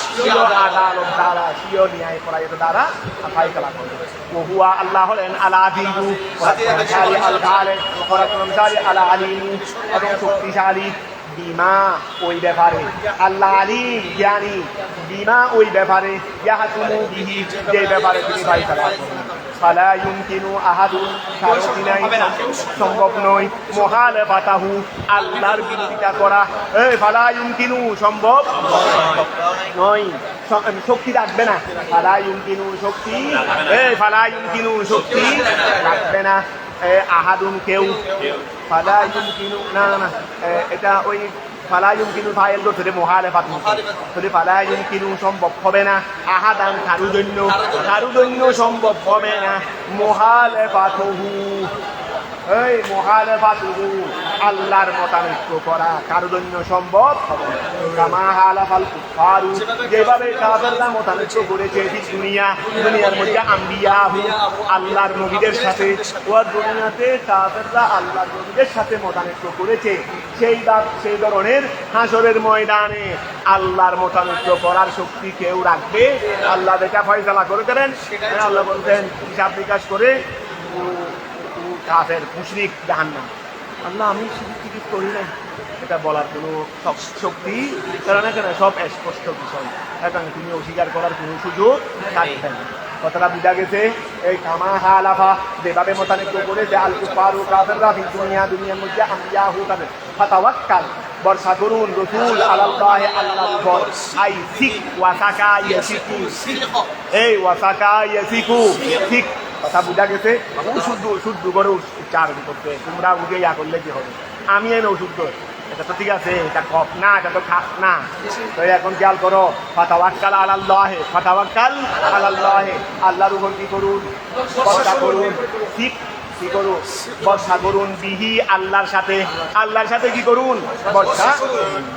স্বীয় আদালত দ্বারা স্বীয় ন্যায় পরায়ণতা দ্বারা ফয়সালা করবেন ওহুয়া আল্লাহ হলেন আল আযীযু আল গালিব পরাক্রমশালী আল আলীম এবং শক্তিশালী বিমা ওই ব্যাপারে আল্লাহ আলীম জ্ঞানী বিমা ওই ব্যাপারে ইয়াহকুমু বিহি যে ব্যাপারে তিনি ফয়সালা করবেন ফালা ইউমকিনু আহাদুন কারো কিনাই সম্ভব নয় মুখালাফাতাহু আল্লাহর বিরোধিতা করা ফালা ইউমকিনু সম্ভব নয় শক্তি রাখবে না ফালা ইউমকিনু শক্তি রাখবে না আহাদুন কেউ ফালা ইউমকিনু না এটা ওই ফালা ইউমকিনু ফাইল ধরে মুখালাফাত তাহলে ফালা ইউমকিনু সম্ভব হবে না আহাদান কারুর জন্য সম্ভব হবে না মুখালাফাতুহু মুখালাফাতুহু আল্লাহর মতানৈক্য করা কারুর জন্য সম্ভব হবে না কামা হালাফাল কুফারু যেভাবে কাফেররা মতানৈক্য করেছে দুনিয়ার মধ্যে আম্বিয়া আল্লাহর নবীদের সাথে ও দুনিয়াতে কাফেররা আল্লাহর নবীদের সাথে মতানৈক্য করেছে সেই ধরনের হাসরের ময়দানে আল্লাহর মতানৈক্য করার শক্তি কেউ রাখবে আল্লাহ দেখা ফয়সালা করে দেন আল্লাহ বলতেন হিসাব নিকাশ করে কাফের মুশরিক জাহান্নাম আল্লাহ আমি শিরিক করি না এটা বলার কোনো শক্তি কারণ এখানে সব স্পষ্ট বিষয় এখানে তুমি অস্বীকার করার কোনো সুযোগ থাকবে না কথাটা বুঝা গেছে এই কামা হালাফা যেভাবে মতানৈক্য করে যে আল কুফার ও কাফেররা দুনিয়ার মধ্যে আম্বিয়া তাদের ফাতাওয়াক্কাল বর্ষা করুন রসুল আলাল্লাহি আল্লাহর উপর আই সিক ওয়াসাকা ইয়াসিকু ওয়াসাকা ইয়াসিকু ঠিক কথা বুঝা গেছে শুদ্ধ করে উচ্চারণ করতে তোমরা উঠে করলে কি হবে আমি এনে অশুদ্ধ এটা তো ঠিক আছে, এটা কফ না, এটা তো খাস না। তো এখন খেয়াল করো, ফাতাওয়াক্কাল আলাল্লাহ, ফাতাওয়াক্কাল আলাল্লাহ, আল্লাহর উপর কি করুন? ভরসা করুন। ঠিক কি করুন? ভরসা করুন। বিহি, আল্লাহর সাথে। আল্লাহর সাথে কি করুন? ভরসা।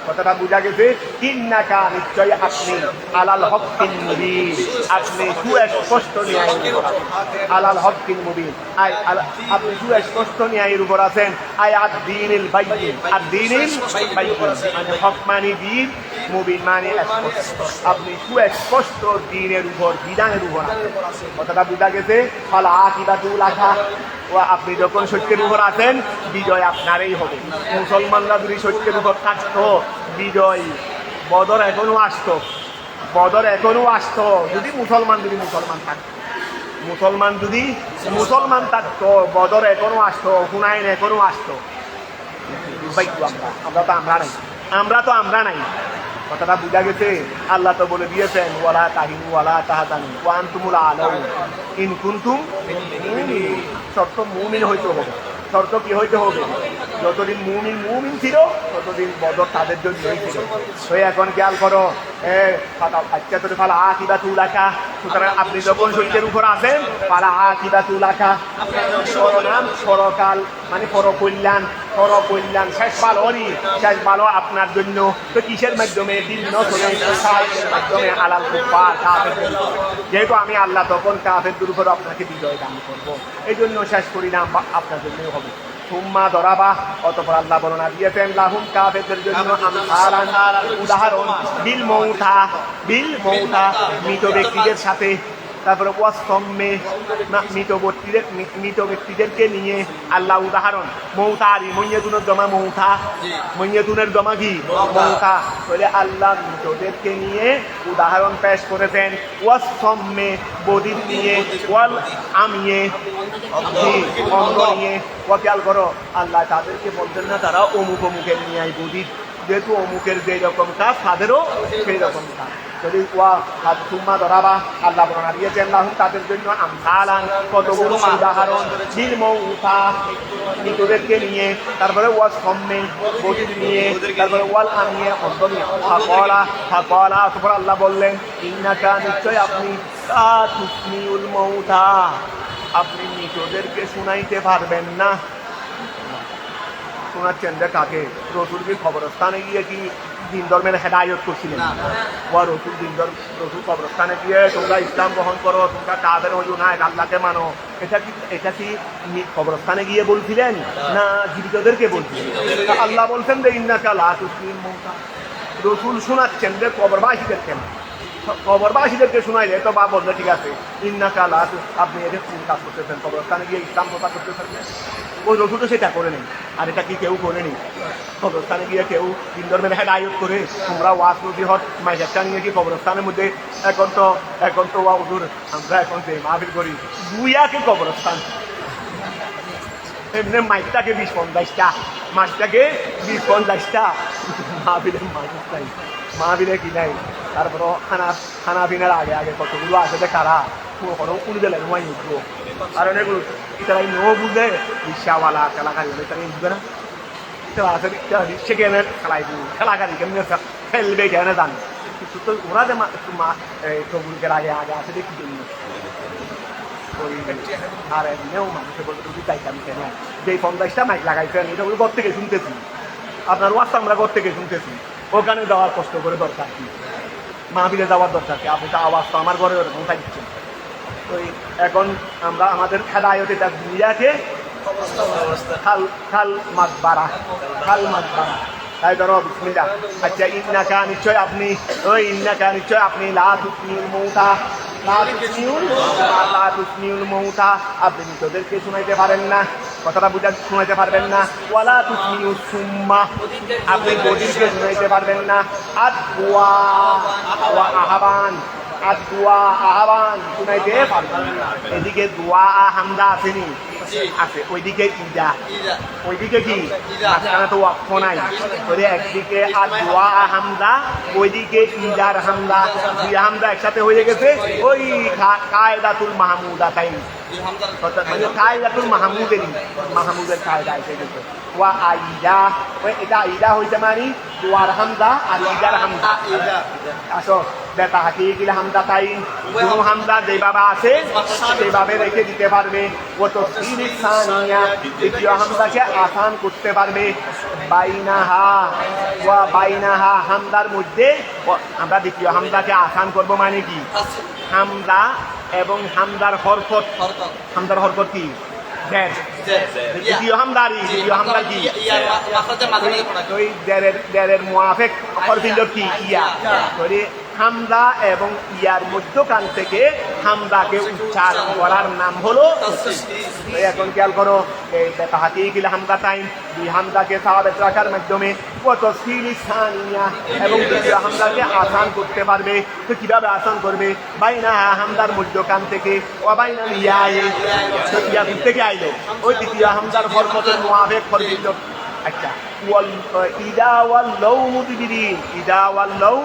কথাটা বুঝা গেছে? ইন্নাকা, নিশ্চয় আপনি, আলাল হক্কিন মুবিন, আপনি সুস্পষ্ট ন্যায়ের উপর আছেন। আলাল হক্কিন মুবিন, আপনি সুস্পষ্ট ন্যায়ের উপর আছেন। আদ-দীনিল বাইয়িন, আদ-দীনিল বাইয়িন মানে হক মানে দিন, মুবিন মানে স্পষ্ট। আপনি সুস্পষ্ট দ্বীনের উপর, বিধানের উপর আছেন। কথাটা বুঝা গেছে? ফাল আকিবাতু লাকা, আপনি যখন সত্যের উপর আছেন, বিজয় আপনারই হবে। মুসলমানরা যদি সত্যের উপর থাকতো, বিজয় বদর এখনো আসতো, বদর এখনো আসতো, যদি মুসলমান থাকতো। যদি মুসলমান থাকতো, বদর এখনো আসতো, হুনাইন এখনো আসতো। আমরা তো নাই। কথাটা বুঝা গেছে? আল্লাহ তো বলে দিয়েছেন, ওয়ালা তাহিনু ওয়ালা তাহজানু ওয়া আনতুমুল আলাউন ইন কুনতুম মুমিনিন। শর্ত মুমিন হইতে হবে। শর্ত কি হইতে হবে? যতদিন মুমিন ছিল, ততদিন বদর তাদের জন্যই ছিল। তো এখন খেয়াল করো, আচ্ছা তোর ফালা আকিবাতু লাকা, সুতরাং আপনি যখন সত্যের উপর আছেন, ফালা আকিবাতু লাকা, নাম পরকাল মানে পরকল্যাণ, শেষ ভালো আপনার জন্য। তো কিসের মাধ্যমে? মাধ্যমে আলাল কুফার, কাফেরদের উপর। যেহেতু আমি আল্লাহ, তখন কাফেরদের উপর আপনাকে বিজয় দান করবো। এই জন্য শেষ পরিণাম আপনার জন্যই হবে। সুম্মা দরাবা, অতঃপর আল্লাহ বর্ণনা দিয়েছেন, লাহুম কাফেরদের জন্য উদাহরণ, বিল মৌতা, মৃত ব্যক্তিদের সাথে। তারপরে ওয়াস্তম্মে, মৃত ব্যক্তিদেরকে নিয়ে আল্লাহ উদাহরণ। মৌতারি, মইয়াতুনের জমা মৌতা, মইয়াতুনের জমা কি? মৌতা। বলে আল্লাহ মৃতদেরকে নিয়ে উদাহরণ পেশ করেছেন। ওয়াস্তম্মে, বদির নিয়ে, ওয়াল আমিয়ে, অন্ধ নিয়ে। খেয়াল করো, আল্লাহ তাদেরকে বলতেন না তারা অমুকের নিয়ে বদির, যেহেতু অমুকের যে রকম কাজ তাদেরও সেই রকম কাজ। যদি সুম্মা দরাবা, আল্লাহ বর্ণনা দিয়েছেন, লাহুম তাদের জন্য আমসালান, কতগুলো উদাহরণ, বিল মৌতা মৃতদেরকে নিয়ে, তারপরে ওয়াল সম্মে, বদির নিয়ে, তারপরে ওয়াল আমিয়ে, অন্ধ নিয়ে। ফাকালা, অতঃপর আল্লাহ বললেন, ইন্নাকা, নিশ্চয় আপনি, লা তুসমিউল মৌতা, আপনি মৃতদেরকে শুনাইতে পারবেন না। শোনাচ্ছেন যে কাকে? রসুল কি কবরস্থানে গিয়ে কি দিন ধর্মের হেদায়ত করছিলেন? রসুল কবরস্থানে গিয়ে তোমরা ইসলাম গ্রহণ করো, তোমরা কাদের হইও না, আল্লাহকে মানো, এটা কি কবরস্থানে গিয়ে বলছিলেন না জীবিতদেরকে বলছিলেন? আল্লাহ বলছেন যে ইন্নাকা লা তুসমিউল মৌতা, রসুল শোনাচ্ছেন যে কবরবাসীদেরকে শোনাইলে তো বা বললে ঠিক আছে, ইন্নাকা লা, আপনি এদের কোন কাজ করতেছেন? কবরস্থানে গিয়ে ইসলাম প্রচার করতেছেন। ওই রসুল তো সেটা করে নেই। আর এটা কি কেউ করে নেই? কবরস্থানে গিয়ে কেউ দিন ধর্মের হেদায়ত করে, তোমরা ওয়াজ নসিহত মাইকা নিয়ে কি কবরস্থানের মধ্যে? এখন তো হুজুর আমরা এখন যে মাহফিল করি, দুইয়াকে কবরস্থান, এমনি মাইকটাকে 20-50টা, মাছটাকে 20-50টা, মাহফিলের মানুষ নাই, মাহফিলে কি নাই। তারপরও খানা পিনার আগে কতগুলো আছে যে কারা কোনো দিলে নয় উঠবো। আর অনেকগুলো তারা নো বুঝে, রিক্সাওয়ালা খেলাকারি হলে তারা বুঝবে না। সে কেন খেলাকারি কেমনি ফেলবে, কেন জানে, কিন্তু তো ওরা যে সবুজের আগে আছে দেখি জন্য। আর এমনিও মানুষে বলতে যদি চাইতাম কেন যে 50টা মাইক লাগাইছেন, এটা ঘর থেকে শুনতেছি, আপনার ওয়াজটা আমরা ঘর থেকে শুনতেছি, ওখানে যাওয়ার কষ্ট করে দরকার কি? মাহফিলে যাওয়ার দরকার কি? আপনি তো আওয়াজ তো আমার ঘরে ওরকম থাকছেন। তো এখন আমরা আমাদের খেলায়তে তার দুনিয়াকে খাল মাছ বাড়া, তাই ধরো বিসমিল্লাহ। আচ্ছা, ইন্নাকা, নিশ্চয় আপনি, লা তুসমিউল মৌতা, আপনি মৃতদেরকে শুনাইতে পারেন না, কথাটা বুঝা শুনাইতে পারবেন না। ওয়ালা তুসমিউস সুম্মা, আপনি বদিরকে শুনাইতে পারবেন না। আহাবান, আর দোয়া আহ্বান শুনাইতে পারবেন না। এদিকে দোয়া হামদা আসেনি, আছে ওইদিকে ইদা, ওইদিকে কি মাঝখানে তো ওয়াক্ফ নাই, ওই একদিকে আর দোয়া হামদা, ওইদিকে ইদার হামদা, দুই হামদা একসাথে হয়ে গেছে। ওই কায়দাতুল মাহমুদা তাই মানে কায়দাতুল মাহমুদের কায়দা এসে গেছে। ওয়া আইদা, ওই এটা আইদা হইতে মানে দোয়ার হামদা আর ইদার হামদা। আসো বেতা হাতি গিলা হামদা তাই দুনো হামদা যেভাবে আছে সেভাবে রেখে দিতে পারবে। ও তো সানিয়া দ্বিতীয় হামদাকে আসান করতে পারবে। বাইনাহা ওয়া বাইনাহা হামদার মধ্যে আমরা দ্বিতীয় হামদাকে আসান করব মানে কি হামদা এবং হামদার হরকত, হামদার হরকত কি দ্বিতীয় হামদারি, দ্বিতীয় হামদার কি ওই দেরের মুআফিক হরফিল কি ইয়া, হামদা এবং ইয়ার মধ্যখান থেকে হামদাকে উচ্চারণ করার নাম হলো। এখন খেয়াল করো এই বেতাহাতি গিলা হামদা টাইম দুই হামদাকে সাওয়াবেত রাখার মাধ্যমে কত সানিয়া এবং দ্বিতীয় হামদাকে আসান করতে পারবে। তো কিভাবে আসান করবে? বাইনা হামদার মধ্যখান থেকে ও বাইনা ইয়া ইয়া থেকে আইলো ওই দ্বিতীয় হামদার হরকতের মুআফিক হরফিল। আচ্ছা ইদা ওয়াল্লাউ মুদবিরিন, ইদা ওয়াল্লাউ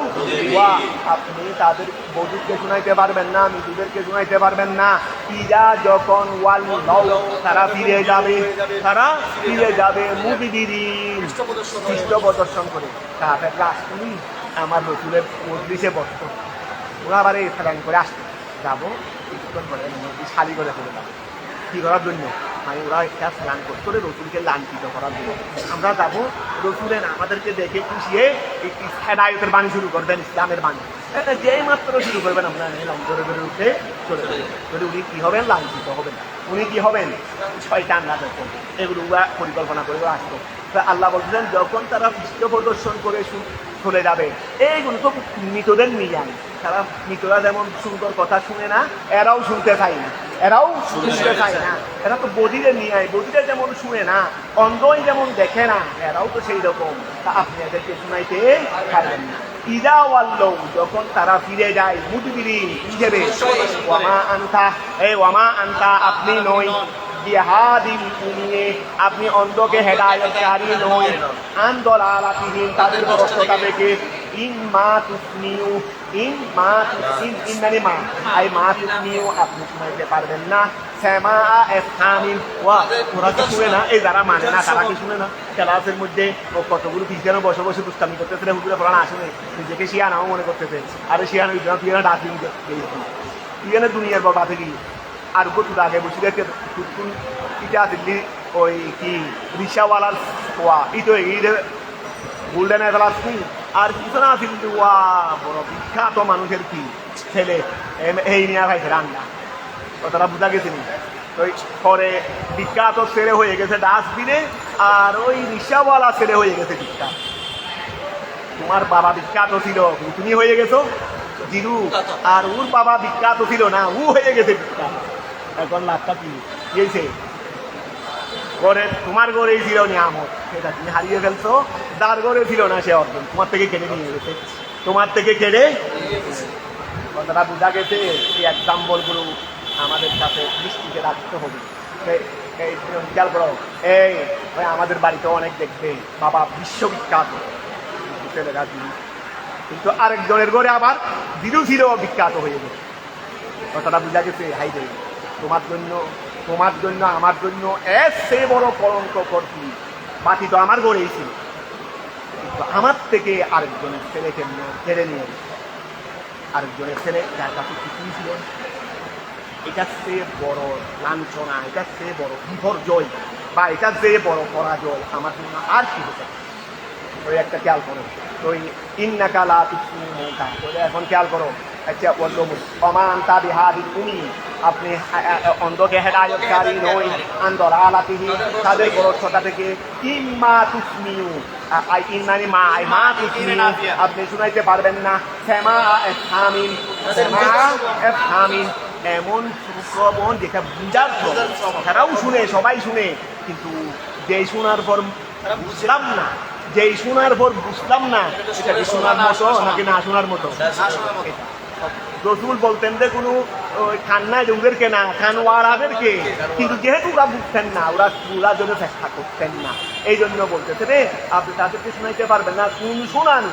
ওয়া আপনি তাদের বধূকে শুনাইতে পারবেন না, মৃতদেরকে শুনাইতে পারবেন না। ইদা যখন ওয়াল্লাউ তারা ফিরে যাবে, তারা ফিরে যাবে মুদবিরিন পৃষ্ঠ প্রদর্শন করে। তারপরে রাসূল আমার রসুলের মজলিসে বসত, ওরা আবার এই ফেরান করে আসতো, যাবো কিছুক্ষণ পরে শালি করে চলে যাবো। কী করার জন্য? মানে ওরা একটা স্নান করতো রসুলকে লাঞ্ছিত করার জন্য। আমরা যাবো রসুলেন আমাদেরকে দেখে খুশিয়ে হেদায়তের বাণী শুরু করবেন, ইসলামের বাণী এটা যেই মাত্র শুরু করবেন আমরা ধরে ধরে উঠে চলে যাবেন। যদি উনি কী হবেন? লাঞ্ছিত হবেন। উনি কী হবেন? শয়তান না দেখুন, এগুলো ওরা পরিকল্পনা করে আসতো। আল্লাহ বলছিলেন যখন তারা পৃষ্ঠ প্রদর্শন করে চলে যাবে, এইগুলো তো মৃতদের নিয়ে যান। তারা মৃতরা যেমন সুন্দর কথা শুনে না, এরাও শুনতে চায় না, এরাও শুনতে চায় না। এরা তো বদিরে নিয়ে আয়, বদিরে যেমন শুনে না, অন্ধই যেমন দেখে না, এরাও তো সেই রকম। তা আপনি এদেরকে শুনাইতে পারবেন না। ইদা ওয়াল্লাউ যখন তারা ফিরে যায় মুদবিরিন হিসেবে, ওয়ামা আনতা ওয়ামা আনতা আপনি নই বিহাদিল উমিয়ে আপনি অন্ধকে হেদায়েতকারী নই, আন দলালাতিহিম তাদের ভ্রষ্টতা থেকে। ইন মা তুসমিউ ইন মানে মা আই মা তুসমিউ আপনি শুনাইতে পারবেন না। সেমা এফহামিন ওয়া ওরা কি শুনে না? এই যারা মানে না তারা কি শুনে না? ক্লাসের মধ্যে ও কতগুলো খ্রিস্টান বসে বসে দুষ্টামি করতেছে, হুজুরে পড়ানো আসেনি, নিজেকে শিয়ানাও মনে করতেছে। আরে শিয়ানা তুই না ডাকিং তুই না দুনিয়ার বাবা থেকে আর কত আগে বসে দেখে ইটা দিল্লি ওই কি রিক্সাওয়ালার ওয়া ইটো ঈদের গোল্ডেন এজলাস কি আর কিছু না দিল্লি ওয়া বড় বিখ্যাত মানুষের কি ছেলে এই নিয়ে ভাইছে রান্না তারা বুঝা গেছে নি। ওই পরে বিখ্যাত ছেলে হয়ে গেছে ডাস্টবিনে, আর ওই রিক্সাওয়ালা ছেলে হয়ে গেছে বিখ্যাত। তোমার বাবা বিখ্যাত ছিল, তুমি হয়ে গেছো জিরু, আর ওর বাবা বিখ্যাত ছিল না, ও হয়ে গেছে বিখ্যাত। এখন লাভটা কি গিয়েছে? ঘরে তোমার ঘরেই ছিল নিয়ামত, সেটা তুমি হারিয়ে ফেলছো। যার ঘরে ছিল না সে অর্জন তোমার থেকে কেড়ে নিয়ে গেছে, তোমার থেকে কেড়ে। কথাটা বোঝা গেছে। এই এক্সাম্পলগুলো আমাদের কাছে দৃষ্টিতে রাখতে হবে। এই খেয়াল করো, এই আমাদের বাড়িতে অনেক দেখবে বাবা বিশ্ববিখ্যাত ছেলেরা, কিন্তু আরেকজনের ঘরে আবার দিরু ছিল বিখ্যাত হয়ে গেছে। কথাটা বোঝা গেছে। হাই রে তোমার জন্য আমার জন্য এর সে বড় কলঙ্ক করতি। বাকি তো আমার ঘরেই ছিল, কিন্তু আমার থেকে আরেকজনের ছেলেকে কেড়ে নিয়ে আরেকজনের ছেলে যার কাছে কিছুই ছিল। এটার চেয়ে বড় লাঞ্ছনা, এটার চেয়ে বড় বিপর্যয় বা এটার চেয়ে বড় পরাজয় আমার জন্য আর কি হতে পারে? ওই একটা খেয়াল করো, ওই ইন্নাকালা তুসমিউকা এখন খেয়াল করো। আচ্ছা অমান্তা বিহাদিল উমি আপনি অন্ধকে হেদায়তকারী নই, আন্দর আলাতিহি তাদের ভ্রষ্টতা থেকে। ইম্মা তুসমিউ ইন মানে মা আই মা তুসমিউ আপনি শুনাইতে পারবেন না। সেমা এফহামিন এমন শ্রবণ যেটা বুঝার তারাও শুনে, সবাই শুনে, কিন্তু যেই শোনার পর বুঝলাম না, যেই শোনার পর বুঝলাম না, এটা কি শোনার মতো নাকি না শোনার মতো? রসুল বলতেন যে কোনো খান্না ওদেরকে না খানওয়ারাদেরকে, কিন্তু যেহেতু ওরা বুঝতেন না, ওরা জন্য চেষ্টা করতেন না, এই জন্য বলতেছে রে আপনি তাদেরকে শোনাইতে পারবেন না কোন শোনানো,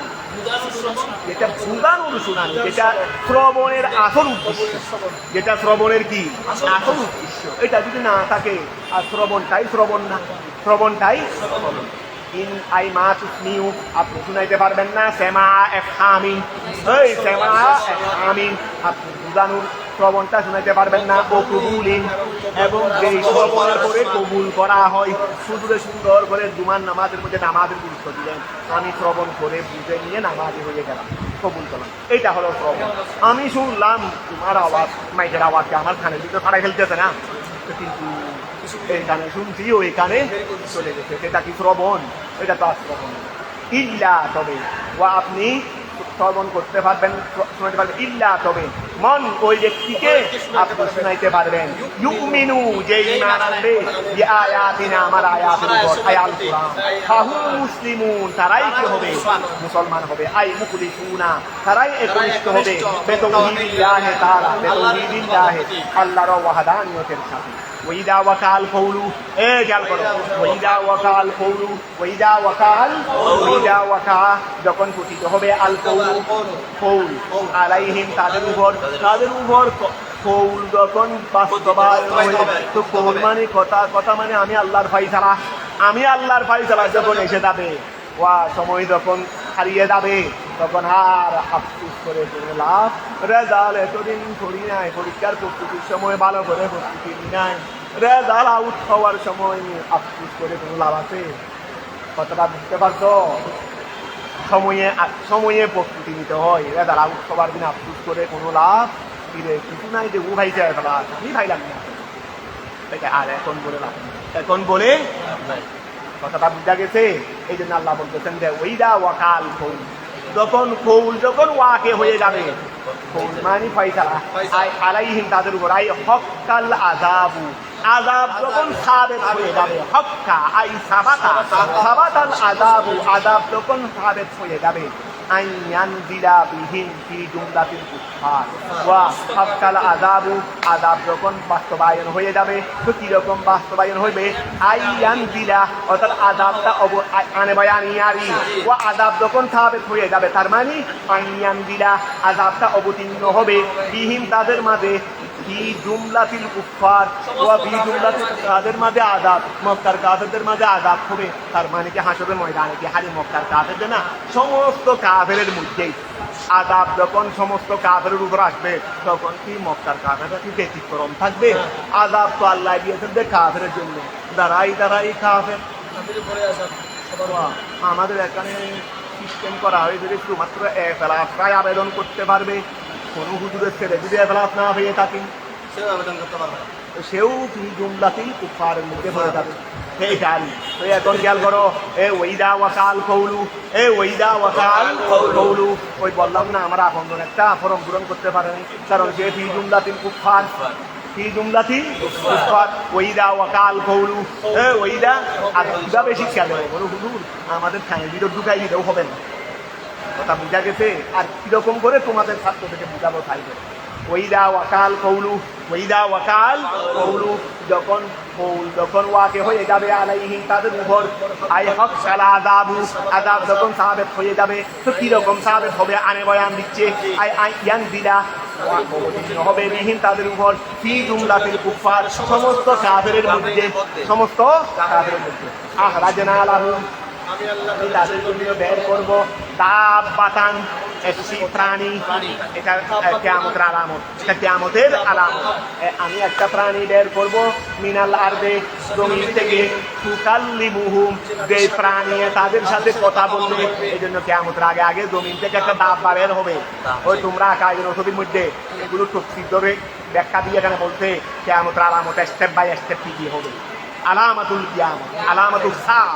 যেটা বুঝানোর শোনানো, যেটা শ্রবণের আসল উদ্দেশ্য, যেটা শ্রবণের কি আসল উদ্দেশ্য, এটা যদি না থাকে আর শ্রবণটাই শ্রবণ না, শ্রবণটাই ইন আই মাছ নিউ আপনি শুনাইতে পারবেন না সেমা এফহামিন, এই সেমা এফহামিন আপনি বুঝানোর শ্রবণটা শুনাইতে পারবেন না, ও কবুলিন এবং যেই শ্রবণের পরে কবুল করা হয়, সুদূরে সুন্দর করে জুমার নামাজের মধ্যে নামাজের গুরুত্ব দিলেন, আমি শ্রবণ করে বুঝে নিয়ে নামাজে হয়ে গেলাম, কবুল করলাম, এইটা হলো শ্রবণ। আমি শুনলাম তোমার আওয়াজ, মাইকের আওয়াজকে আমার কানের ভিতরে ফাড়াই ফেলতেছে না, কিন্তু এই কানে শুনছি ওই কানে চলে গেছে, সেটা কি শ্রবণ? এটা তো আর শ্রবণ ইল্লা, তবে ও আপনি শ্রবণ করতে পারবেন, শোনাতে পারবেন ইল্লা, তবে মন ওই ব্যক্তিকে আপনি শোনাইতে পারবেন ইউমিনু, যে ঈমান আনবে বিআয়াতিনা, আমার আয়াতের উপর, আয়াল কুরআন, ফাহুম মুসলিমুন, তারাই কি হবে? মুসলমান হবে, আই মুখলিসুনা, তারাই একনিষ্ঠ হবে বিতাওহীদিল্লাহি তাআলা, বিতাওহীদিল্লাহি আল্লাহর ওয়াহদানিয়তের সাথে। ওয়াইদা ওয়াকাল কওলু, এ খেয়াল করো, ওয়াইদা ওয়াকাল কওলু, ওয়াইদা ওয়াকাল, ওয়াইদা ওয়াকা যখন পতিত হবে, আল কওলু কওল, আলাইহিম তাদের উপর কওল যখন বাস্তবায়ন হবে, তো কওল মানে কথা, কথা মানে আমি আল্লাহর ফায়সালা, আমি আল্লাহর ফায়সালা যখন এসে যাবে, ওয়া সময় যখন হারিয়ে যাবে, তখন আর আফসোস করে কোনো লাভ, রেজাল্ট এতদিন করি নাই, পরীক্ষার প্রস্তুতির সময় ভালো করে প্রস্তুতি নি নাই, রেজাল্ট আউট হওয়ার সময় আফসোস করে কোনো লাভ আছে? কথাটা বুঝতে পারছো? সময়ে প্রস্তুতি নিতে হয়, রেজাল্ট আউট হওয়ার দিন আফসোস করে কোনো লাভ কিছু নাই, যে ও ভাই চাই ফেলা আমি ভাইলাম না, আর এখন বলে লাভ, এখন বলে কথাটা বুঝা গেছে? এই জন্য আল্লাহ বলতেছেন যে ওইদা ওয়াকাল কৌল, যখন কৌল যখন ওয়াকে হয়ে যাবে, কৌল মানে ফয়সালা, আলাইহিম তাদের উপর, আই হক্কাল আযাবু, আযাব যখন সাবেত হয়ে যাবে, হক্কা আই সাবাতা, সাবাতাল আযাবু, আযাব যখন সাবেত হয়ে যাবে, আইয়ান দিলা বিহিন ফি জুমলাতিল কুফার, ওয়া হক্কাল আযাবু, আযাব যখন বাস্তবায়ন হয়ে যাবে, তো কিরকম বাস্তবায়ন হইবে? আইয়ান দিলা, অর্থাৎ আযাবটা আনে বায়ানিয়ারি, ওয়া আযাব যখন সাবেত হয়ে যাবে, তার মানে আইয়ান দিলা, আযাবটা অবতীর্ণ হবে, বিহিন তাদের মাঝে, ফি জুমলাতিল কুফার, ওয়া ফি জুমলাতিল, তাদের মাঝে আযাব, মক্কার কাফেরদের মাঝে আযাব হবে, তার মানে কি হাসরের ময়দানে কি খালি মক্কার কাফেরদের না, সমস্ত কাফেরের মধ্যেই আযাব যখন সমস্ত কাফেরের উপর আসবে, তখন কি মক্কার কাফেররা কি ব্যতিক্রম থাকবে? আযাব তো আল্লাহ দিয়েছেন যে কাফেরের জন্য, দাঁড়াই দাঁড়াই কাফের। আমাদের এখানে সিস্টেম করা হয়েছে যে শুধুমাত্র এফএলআফরাই আবেদন করতে পারবে, কোনো হুজুরের ছেলে যদি এফএলআফ না পেয়ে থাকেন সেও আবেদন করতে পারবে, সেও জুমলাতিল কুফারের মধ্যে পড়ে যাবে। এইটাই তো এখন খেয়াল করো, এ ওইদা ওয়াকাল কৌলু, এ ওইদা ওয়াকাল কৌলু, ওই বললাম না আমার আপন একটা ফরম পূরণ করতে পারেনি, কারণ সে ফি জুমলাতিল কুফার, ফি জুমলাতিল কুফার, ওইদা ওয়াকাল কৌলু, এ ওইদা, আর দুটা বেশি খেয়াল হবে, বলো হুজুর আমাদের ফ্যামিলির ভিতর ঢুকাই দিলেও হবে না, কথা বুঝা গেছে? আর কিরকম করে তোমাদের ছাত্র থেকে বুঝাবো তাই করে, ওইদা ওয়াকাল কৌলু, ওইদা ওয়াকাল কৌলু, যখন কৌল যখন ওয়াকে হয়ে যাবে, আলাইহিম তাদের উপর, আই হক্কাল আযাবু, আযাব যখন সাবেত হয়ে যাবে, তো কিরকম সাবেত হবে? আনে বয়ান দিচ্ছে, আই ইয়ান দিলা, অবতীর্ণ হবে বিহীন তাদের উপর, ফি জুমলাতিল কুফার, সমস্ত কাফেরের মধ্যে, সমস্ত কাফেরের মধ্যে, আখরাজনা লাহুম, আমি তাদের জন্য বের করবো, দাব্বাতান, একটি প্রাণী, এটা কিয়ামতের আলামত, এটা কিয়ামতের আলামত, আমি একটা প্রাণী বের করবো, মিনাল আরদে, জমিন থেকে, তুকাল্লিমুহুম, যে প্রাণী তাদের সাথে কথা বলবে, এই জন্য কিয়ামতের আগে আগে জমিন থেকে একটা দাব্বা বের হবে, ওই তোমরা কায়দা রসুলের মধ্যে এগুলো তফসির ধরে ব্যাখ্যা দিয়ে এখানে বলতে কিয়ামতের আলামত স্টেপ বাই স্টেপ কি হবে। আলামাতুল কিয়ামত, আলামাতুস সাআ,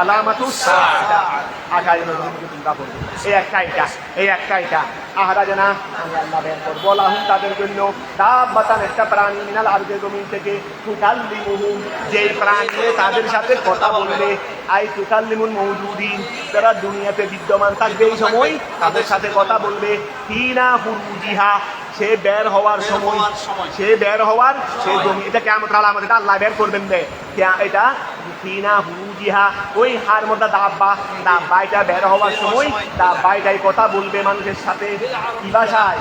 আলামাতুস সাআ। আকারে নবী তোমরা পড়বে। এই একটা এটা আহরাজনা আমি আল্লাহ বের করবো লাহুম তাদের জন্য দাব্বাতান একটা প্রাণী মিনাল আরদে জমিন থেকে তুকাল্লিমুহুম যেই প্রাণী তাদের সাথে কথা বলবে আই তুকাল্লিমুল মওজুদিন যারা দুনিয়াতে বিদ্যমান থাকবে এই সময় তাদের সাথে কথা বলবে হিনা ফুরুজিহা সে বের হওয়ার সময় সে জমি এটা কিয়ামতের আলামত এটা আল্লাহ বের করবেন দে এটা ফিনা হুরুজিহা ওই হার মধ্যে দাব্বা এটা বের হওয়ার সময় এটাই কথা বলবে মানুষের সাথে কি ভাষায়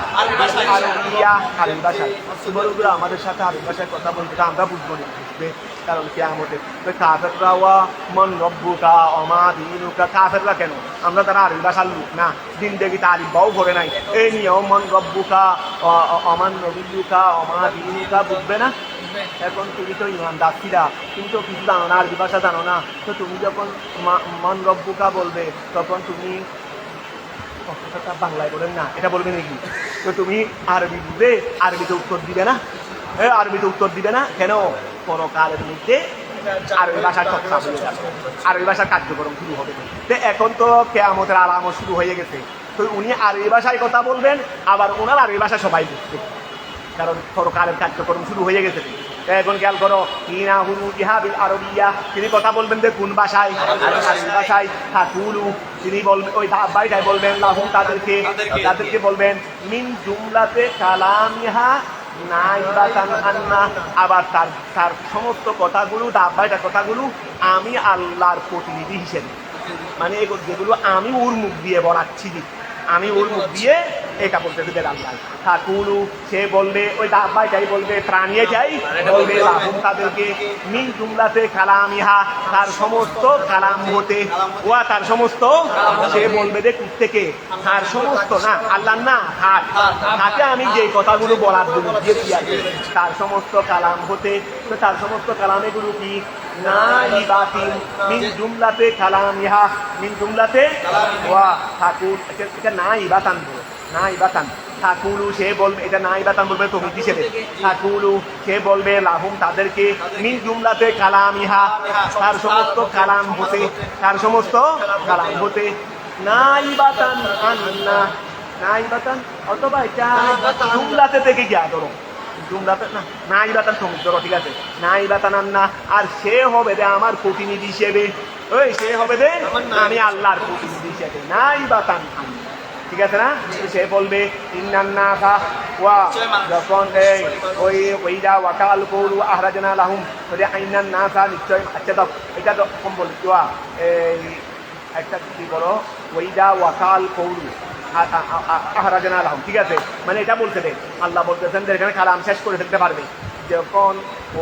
আরবি ভাষায় বড়রা আমাদের সাথে আরবি ভাষায় কথা বলতে আমরা বুঝবো না বুঝবে কারণ কিয়ামতে কাফেররা ওয়া মান রব্বুকা ওমা দীনুকা কাফেররা কেন আমরা তারা আরবি ভাষার লোক না জিন্দেগি তারিফ বাও করে নাই এই নিয়ম মান রব্বুকা অমান নবিয়ুকা ওমা দীনুকা বুঝবে না এখন তুমি তো ইমানদার ছিলা তুমি তো কিছু জানো না আরবি ভাষা জানো না তো তুমি যখন মান রব্বুকা বলবে তখন তুমি বাংলায় বলেন না এটা বলবে নাকি তো তুমি আরবি বুঝবে আরবিতে উত্তর দিবে না আরবিতে উত্তর দিবে না কেন পরকালের মধ্যে আরবি ভাষার চর্চা হয়ে যাবে আরবি ভাষার কার্যক্রম শুরু হবে তো এখন তো কিয়ামতের আলামত শুরু হয়ে গেছে তো উনি আরবি ভাষায় কথা বলবেন আবার ওনার আরবি ভাষা সবাই বুঝবে কারণ পরকালের কার্যক্রম শুরু হয়ে গেছে এখন খেয়াল করো হিনা হুরুজিহা বিল আরবিয়া তিনি কথা বলবেন যে কোন ভাষায় আরবি ভাষায় তাকুলু তিনি বলবেন ওই দাব্বাইটাই বলবেন লাহুম তাদেরকে বলবেন মিন জুমলাতে কালামিহা নাইবাতান আন্না আবার তার সমস্ত কথাগুলো দাব্বাইটার কথাগুলো আমি আল্লাহর প্রতিনিধি হিসেবে মানে যেগুলো আমি ওর মুখ দিয়ে বলাচ্ছি আমি ওর মুখ দিয়ে এটা বলতে দেবেন আল্লাহ ঠাকুরু সে বলবে ওই দাব্বাইটাই বলবে প্রাণীয়ে যাই বলবে লাহুম তাদেরকে মিন জুমলাতে কালামিহা তার সমস্ত কালাম হতে ওয়া তার সমস্ত সে বলবে যে থেকে তার সমস্ত না আল্লাহ না তাকে আমি যে কথাগুলো বলার জন্য দিয়েছি আগে তার সমস্ত কালাম হতে তো তার সমস্ত কালামেগুলো কি নাইবাতিন মিন জুমলাতে কালামিহা মিন জুমলাতে ওয়া ঠাকুর এটা নাইবাতান ঠাকুরু সে বলবে এটা নাইবাতান বলবে তুমি হিসেবে ঠাকুরু সে বলবে লাহুম তাদেরকে মিন জুমলাতে কালামিহা তার সমস্ত কালাম হতে নাইবাতান আন্না নাইবাতান অথবা এটা জুমলাতে থেকে গিয়া ধরো জুমলাতে না নাইবাতান সমুদ্র ঠিক আছে নাইবাতান আন্না আর সে হবে রে আমার প্রতিনিধি হিসেবে ওই সে হবে রে আমি আল্লাহর প্রতিনিধি হিসেবে নাইবাতান আন্না ঠিক আছে না সে বলবে ইন্নান্নাসা ওয়া যখন ওইটা ওয়াকাল কৌলু আহরাজনা লাহুম ইন্নান্নাসা নিশ্চয় আচ্ছা তো এটা তো কম বলি ওয়া এই একটা কি বলো ওইটা ওয়াকাল কৌলু আহরাজনা লাহুম ঠিক আছে মানে এটা বলতে দে আল্লাহ বলতেছেন যে এখানে কালাম শেষ করে ফেলতে পারবে যখন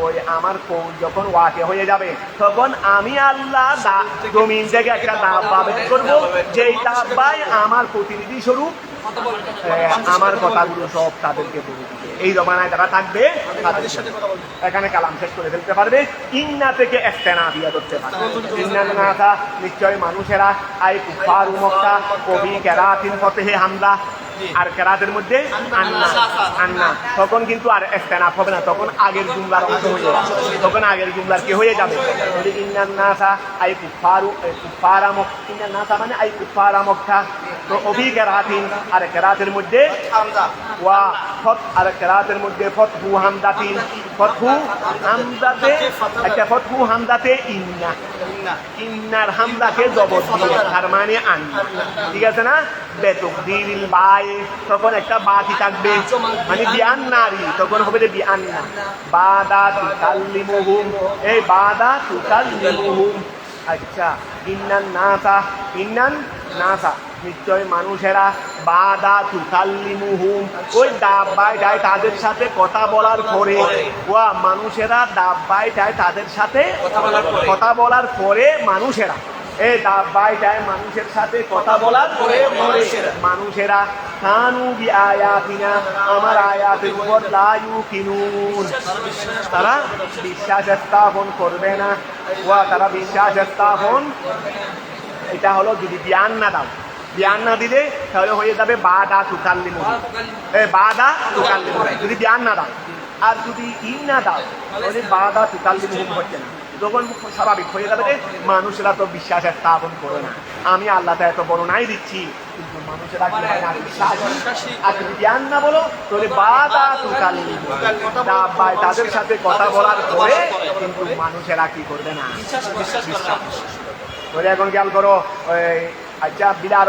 ওই আমার কৌল যখন ওয়াকে হয়ে যাবে তখন আমি আল্লাহ জমিন থেকে একটা দাব্বা বের করবো যেই দাব্বাই আমার প্রতিনিধি স্বরূপ আমার কথাগুলো সব তাদেরকে বলে দিবে এই জমানায় যারা থাকবে তাদের সাথে এখানে কালাম শেষ করে ফেলতে পারবে ইন্না থেকে একটা দিয়া ধরতে পারবে ইন্না নিশ্চয় মানুষেরা আই কুফার মক্কা কবি কেরাতিন ফতেহে হামলা আর কেরাতের মধ্যে আন্না তখন কিন্তু আর ইস্তেনাফ হবে না তখন আগের জুমলার অংশ হয়ে যাবে তখন আগের জুমলার কি হয়ে যাবে ইন্নান্নাসা আই কুফারা মক্কা ইন্নান্নাসা মানে আই কুফারা মক্কা তো অভি কেরাতিন আর কেরাতের মধ্যে ওয়া ফত আর কেরাতের মধ্যে ফতহু হামদাতিন ফতহু হামদাতে একটা ফতহু হামদাতে ইন্নার হামদাকে জবর দিয়ে তার মানে আন্না ঠিক আছে না বেতুকদিরিল বাই তখন একটা বাতি থাকবে মানে বিয়ান নারী তখন হবে যে বিয়ান্না বাদা তুকাল্লিমুহুম এই বাদা তুকাল্লিমুহুম আচ্ছা ইন্নান নাসা নিশ্চয় মানুষেরা বাদা তুকাল্লিমুহুম ওই দাব্বাইটায় তাদের সাথে কথা বলার পরে ওয়া মানুষেরা দাব্বাইটায় তাদের সাথে কথা বলার পরে মানুষেরা এই দাব্বাইটায় মানুষের সাথে কথা বলার পরে মানুষেরা কানু বিআয়াতিনা আমার আয়াতের উপর লা ইউকিনুন তারা বিশ্বাস স্থাপন করবে না ওয়া তারা বিশ্বাস স্থাপন এটা হলো যদি জ্ঞান না দিলে তাহলে হয়ে যাবে বাদা তুকাল্লিমুহুম বাদা তুকাল্লিমুহুম যদি জ্ঞান না দাও আর যদি না দাও তাহলে বাদা তুকাল্লিমুহুম হচ্ছে না তখন স্বাভাবিক হয়ে যাবে যে মানুষেরা তো বিশ্বাস স্থাপন করে না, আমি আল্লাহটা এত বড় নাই দিচ্ছি, কিন্তু মানুষেরা কি হয় না বিশ্বাসী। আর যদি জ্ঞান না বলো তাহলে বাদা তুকাল্লি, তাদের সাথে কথা বলার পরে কিন্তু মানুষেরা কি করবে না বিশ্বাস। এখন খেয়াল করো, আচ্ছা বিলার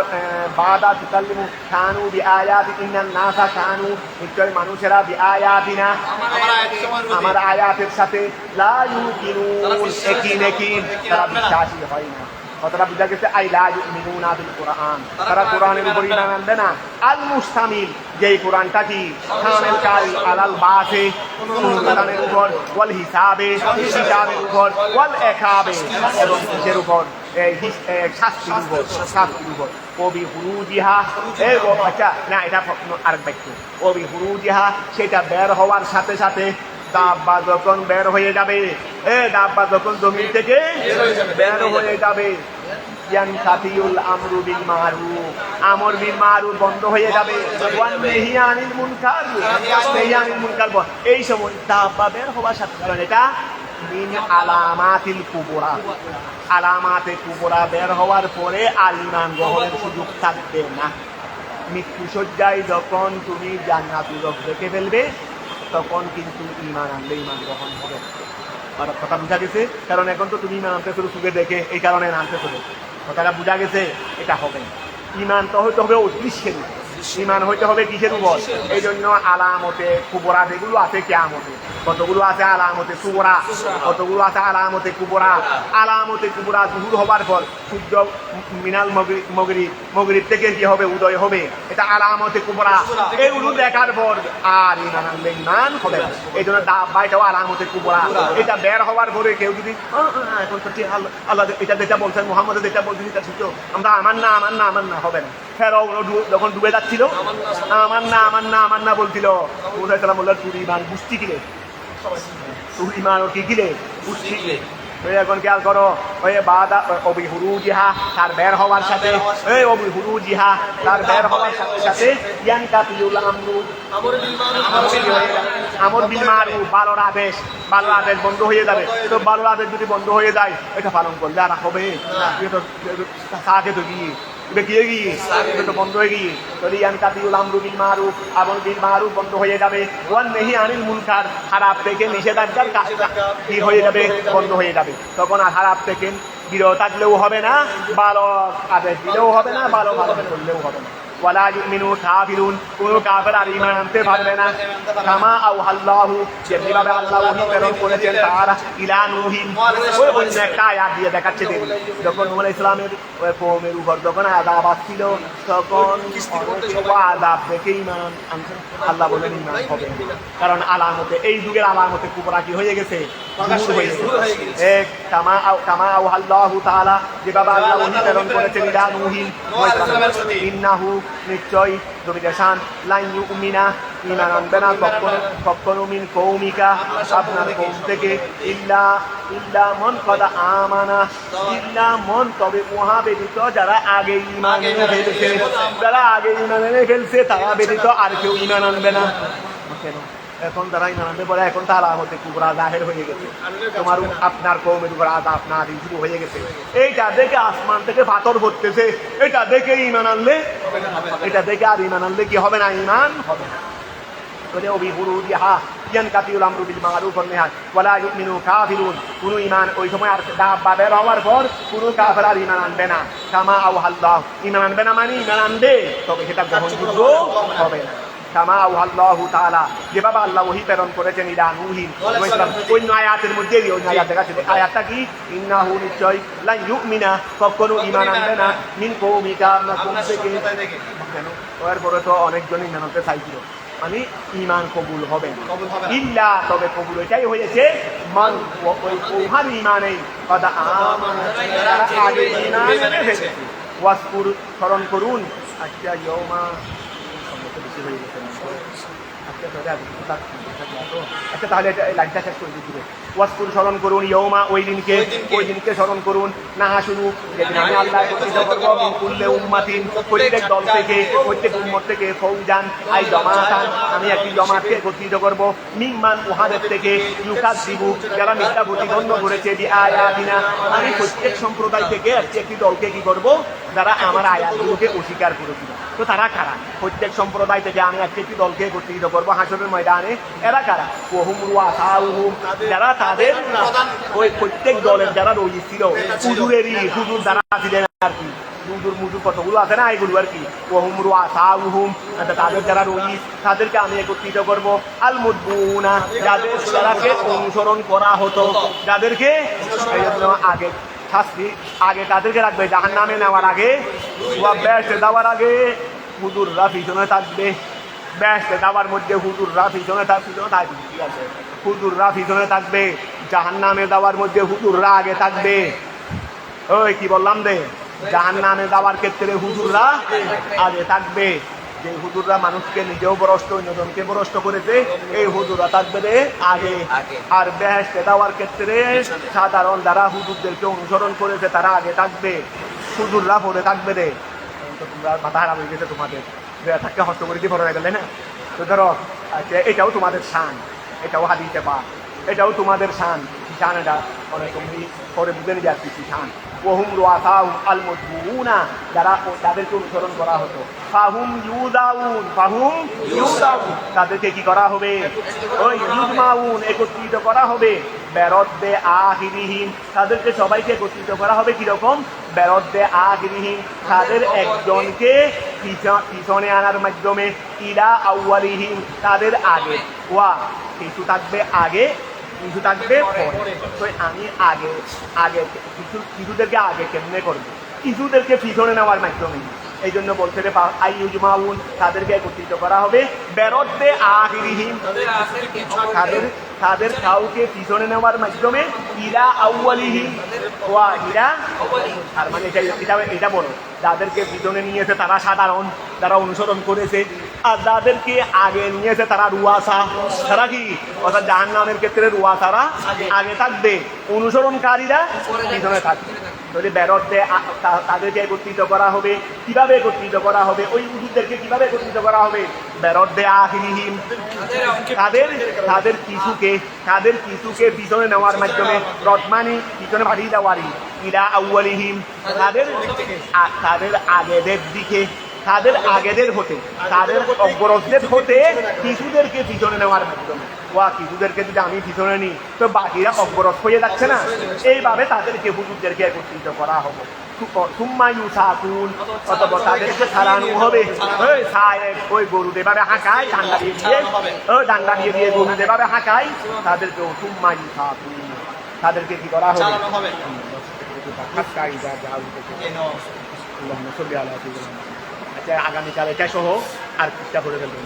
বাদা তুকাল্লিমু কানু বিআয়াতি ইন্নান নাসা কানু, নিশ্চয় মানুষেরা বিআয়াতিনা আমার আয়াতের সাথে লা ইউকিনুন একিন তারা বিশ্বাসী হয় না। কথাটা বুঝা গেছে, আই লা ইউমিনুনা বিল কোরআন, তারা কোরআনের উপর ঈমান আনবে না। আল মুস্তামিল, যেই কোরআনটা কি শামিল কারি আলাল বাসে কোরআনের উপর, ওয়াল হিসাবের উপর, ওয়াল ইকাবে এবং কিসের উপর, শাস্তির উপর। কবি হুরুজিহা, আচ্ছা না এটা আরেক বাক্য, কবি হুরুজিহা সেটা বের হওয়ার সাথে সাথে দাব্বা যখন বের হয়ে যাবে, দাব্বা যখন জমিন থেকে বের হয়ে যাবে, ইয়ানকাতিউল আমরু বিল মারুফ, আমর বিল মারুফ বন্ধ হয়ে যাবে, ওয়ান নাহি আনিল মুনকার, এই সময় দাব্বা বের হওয়ার সাথে সাথে এটা মিন আলামাতিল কুবরা, আলামাতে কুবরা বের হওয়ার পরে আর ঈমান গ্রহণের সুযোগ থাকবে না। মৃত্যুসজ্জায় যখন তুমি জান্নাতুল দেখে ফেলবে তখন কিন্তু ঈমান আনলে ঈমান গ্রহণ হবে। কথা বুঝা গেছে? কারণ এখন তো তুমি ঈমান আনতে শুরু সুখে দেখে এই কারণে আনতে শুরু, কথাটা বুঝা গেছে? এটা হবে ঈমান তো হইতে হবে উদ্দেশ্যের, ঈমান হইতে হবে কিসের উপর? এই জন্য আলামতে কুবরা যেগুলো আছে কিয়ামতে, কতগুলো আছে আলামতে কুবরা, কতগুলো আছে আলামতে কুবরা। আলামতে কুবরা যুহুর হবার পর সূর্য মিনাল মগরিব থেকে কি হবে? উদয় হবে, এটা আলামতে কুবরা। এইগুলো দেখার পর আর ঈমান আনলে ঈমান হবে। এই জন্য দাব্বাটাও আলামতে কুবরা। এটা বের হওয়ার পরে কেউ যদি এখন তো আল্লাহ এটা যেটা বলছেন, মুহাম্মদ যেটা বলছেন এটা সত্য, আমরা আমার না হবে না। ফেরাও যখন ডুবে যাচ্ছিল আমার না বলছিল, মুসা সালাম বললেন তুই ঈমান বুঝছি কিলে, তুই ঈমান কি কিলে বুঝছি কিলে। এখন খেয়াল করো, ওই বাদা অবি হুরুজিহা তার বের হওয়ার সাথে, এই অবি হুরুজিহা তার বের হওয়ার সাথে সাথে ইয়ানকাতিউল আমরু আমর বিল মারুফ, ভালোর আদেশ বন্ধ হয়ে যাবে। তো ভালোর আদেশ যদি বন্ধ হয়ে যায় এটা পালন করলে আর হবে সাথে তো গিয়ে বন্ধ হয়ে গিয়ে যদি ইয়ানকাতিউল আমরু বিল মারুফ, আমর বিল মারুফ বন্ধ হয়ে যাবে, ওয়ান নাহি আনিল মুনকার খারাপ থেকে নিষেধাজ্ঞার কি হয়ে যাবে? বন্ধ হয়ে যাবে। তখন আর খারাপ থেকে বিরত থাকলেও হবে না, ভালো আদেশ দিলেও হবে না, ভালো করলেও হবে না। ওয়ালা ইউমিনু কাফিরুন, কোন কাফের আর ঈমান আনতে পারবে না। কামা আওহাল্লাহু, যেভাবে আল্লাহ ওহী প্রেরণ করেছেন তারা ইলা নূহিন, ওই অন্য একটা আয়াত দিয়ে দেখাচ্ছে দেন যখন নূহ আলাইহিস সালামের ওই কওমের উপর যখন আযাব আসছিল তখন আযাব দেখে ঈমান আনছেন। আল্লাহ বলেন ঈমান হবে না, কারণ আলামতে এই যুগের আলামতে কুবরা কি হয়ে গেছে? এক কামা আওহাল্লাহু তাআলা, যেভাবে আল্লাহ ওহী প্রেরণ করেছেন ইলা নূহিন, ইন্নাহু নিশ্চয় জমিদার লাইন ইউমিনা ঈমান আনবে না কখনো মিন কৌমিকা আপনার কৌম থেকে, ইল্লা মন কদা আমানা, ইল্লা মন তবে উহা ব্যতীত যারা আগে ঈমান এনে ফেলছে, তারা ব্যতীত আর কেউ ঈমান আনবে না। কেন? এখন তারা ঈমান আনবে বলে এখন তার আলামতে কুবরা জাহির হয়ে গেছে, তোমার আপনার কওমের উপর আযাব নাযিল শুরু হয়ে গেছে। এইটা দেখে আসমান থেকে পাথর পড়তেছে, এটা দেখে ঈমান আনলে, এটা দেখে আর ঈমান আনলে কি হবে না? ঈমান হবে না। বলে অবি হুরুজিহা ইয়ানকাতিউল আমরু বিল মারুফ ওয়ান নাহি ওয়ালা ইউমিনু কাফিরুন, কোন ঈমান ওই সময় আর দাব্বা বের হওয়ার পর কোন কাফের আর ঈমান আনবে না। কামা আওহাল্লাহ, ঈমান আনবে না মানে ঈমান আনবে তবে সেটা গ্রহণযোগ্য হবে না। কামা আওহাল্লাহু তাআলা, যেভাবে আল্লাহ ওহী প্রেরণ করেছেন ইলা নূহিন, অন্য আয়াতের মধ্যে অন্য আয়াত দেখাচ্ছে। আয়াতটা কি? ইন্নাহু নিশ্চয় লা ইউমিনা, কখনো ঈমান আনবে না মিন কওমিকা, আপনার কওম থেকে। কেন? ওর পরে তো অনেকজন ঈমান আনতে চাইছিল, মানে ঈমান কবুল হবে না। ইল্লা, তবে কবুল এটাই হয়েছে মান ওই ওহার ঈমানে কদা আমানা, আগে ঈমান এনে ফেলেছে। ওয়াসকুর, স্মরণ করুন, আচ্ছা ইয়ৌমা বেশি হয়ে গেছে। আচ্ছা তাহলে লাইনটা শেষ করে দিচ্ছি। ওয়াসকুর স্মরণ করুন ইয়ৌমা ওই দিনকে স্মরণ করুন না শুরু যেদিন আমি আল্লাহ একত্রিত করবো কুল্লে উম্মাতিন প্রত্যেক দল থেকে প্রত্যেক উম্মত থেকে ফৌজান আই জমাতান আমি একটি জমাতকে একত্রিত করবো মিম্মান উহাদের থেকে ইউকাস দিবু যারা মিথ্যা প্রতিপন্ন করেছে দি আয়াতিনা আমি প্রত্যেক সম্প্রদায় থেকে একটি দলকে কি করবো যারা আমার আয়াতগুলোকে অস্বীকার করেছিল। তো তারা কারা? প্রত্যেক সম্প্রদায় থেকে আমি একটি দলকে একত্রিত করবো হাসরের ময়দানে। এরা কারা? ওহুম রুয়াসাউহুম যারা তাদের ওই প্রত্যেক দলের যারা রইস ছিল হুজুর যারা ছিলেন আর কি মুজুর কতগুলো আছে না এগুলো আর কি ওহুম রুয়াসাউহুম তাদের যারা রইস তাদেরকে আমি একত্রিত করবো আল মুদবুনা যাদেরকে অনুসরণ করা হতো যাদেরকে আগে শাস্তি আগে তাদেরকে রাখবে জাহান্নামে নেওয়ার আগে বেহেশতে যাওয়ার আগে হুজুররা পিছনে থাকবে। বেহেশতে যাওয়ার মধ্যে হুজুররা পিছনে থাকবে ঠিক আছে হুজুররা পিছনে থাকবে জাহান্নামে যাওয়ার মধ্যে হুজুররা আগে থাকবে। ওই কি বললাম রে জাহান্নামে যাওয়ার ক্ষেত্রে হুজুররা আগে থাকবে। যে হুজুররা মানুষকে নিজেও ভ্রষ্ট অন্যজনকে ভ্রষ্ট করেছে এই হুজুররা থাকবে রে আগে। আর বেহেশতে যাওয়ার ক্ষেত্রে সাধারণ যারা হুজুরদেরকে অনুসরণ করেছে তারা আগে থাকবে হুজুররা পরে থাকবে রে। তো তোমরা মাথা হারাম হয়ে গেছে তোমাদের থাকতে হস্ত করে দিয়ে পরে গেলে না। তো ধরো আচ্ছা এটাও তোমাদের শান এটাও হাদিসে বা এটাও তোমাদের শান শান এটা অনেক তুমি পরে বুঝে নিয়ে যাচ্ছি শান ওহুম রুয়াসাউহুম আল মুদবুনা যারা তাদেরকে অনুসরণ করা হতো ফাহুম ইউদাউন তাদেরকে কি করা হবে ওই ইউজমাউন একত্রিত করা হবে বেরদ্দে আখিরিহিম তাদেরকে সবাইকে একত্রিত করা হবে কিরকম বেরদ্দে আখিরিহিম তাদের একজনকে পিছনে আনার মাধ্যমে ইলা আউয়ালিহিম তাদের আগে কিছু থাকবে আগে কিছু থাকবে পরে। তো আমি আগে কিছুদেরকে আগে কেমনে করবো কিছুদেরকে পিছনে নেওয়ার মাধ্যমে এই জন্য বলছে রে আইয়ুজমাউন তাদেরকে একত্রিত করা হবে বেরদ্দে আখিরিহিম তাদের কাউকে পিছনে নেওয়ার মাধ্যমে ইলা আউয়ালিহিম আর মানে এটা বলো যাদেরকে পিছনে নিয়েছে তারা সাধারণ যারা অনুসরণ করেছে আর যাদেরকে আগে নিয়েছে তারা রুয়াসা তারা কি অর্থাৎ জাহান্নামের ক্ষেত্রে রুয়াসারা আগে থাকবে অনুসরণকারীরা পিছনে থাকবে। যদি বেরদ্দে তাদেরকে একত্রিত করা হবে কিভাবে একত্রিত করা হবে ওই উজুদেরকে কিভাবে একত্রিত করা হবে বেরদ্দে আখিরিহিম তাদের কিছুকে পিছনে নেওয়ার মাধ্যমে রদমানি পিছনে পাঠিয়ে দেওয়ারই ইলা আউয়ালিহিম তাদের আগেদের দিকে তাদের আগেদের হতে তাদের অগ্রজদের হতে কিছুদেরকে পিছনে নেওয়ার মাধ্যমে কিছুদেরকে যদি আমি পিছনে নিই তো বাকিরা অগ্রজ হয়ে যাচ্ছে না। এইভাবে তাদেরকে হুজুরদেরকে একত্রিত করা হবে অথবা তাদেরকে ছাড়ানো হবে ওই গরু যেভাবে হাঁকায় ডান্ডা দিয়ে দিয়ে গরু যেভাবে হাঁকায় তাদেরকেও সুম্মা ইউসাকুন তাদেরকে কি করা হবে আচ্ছা আগামীকাল এটা সহ আর কিটা করে ফেলবেন।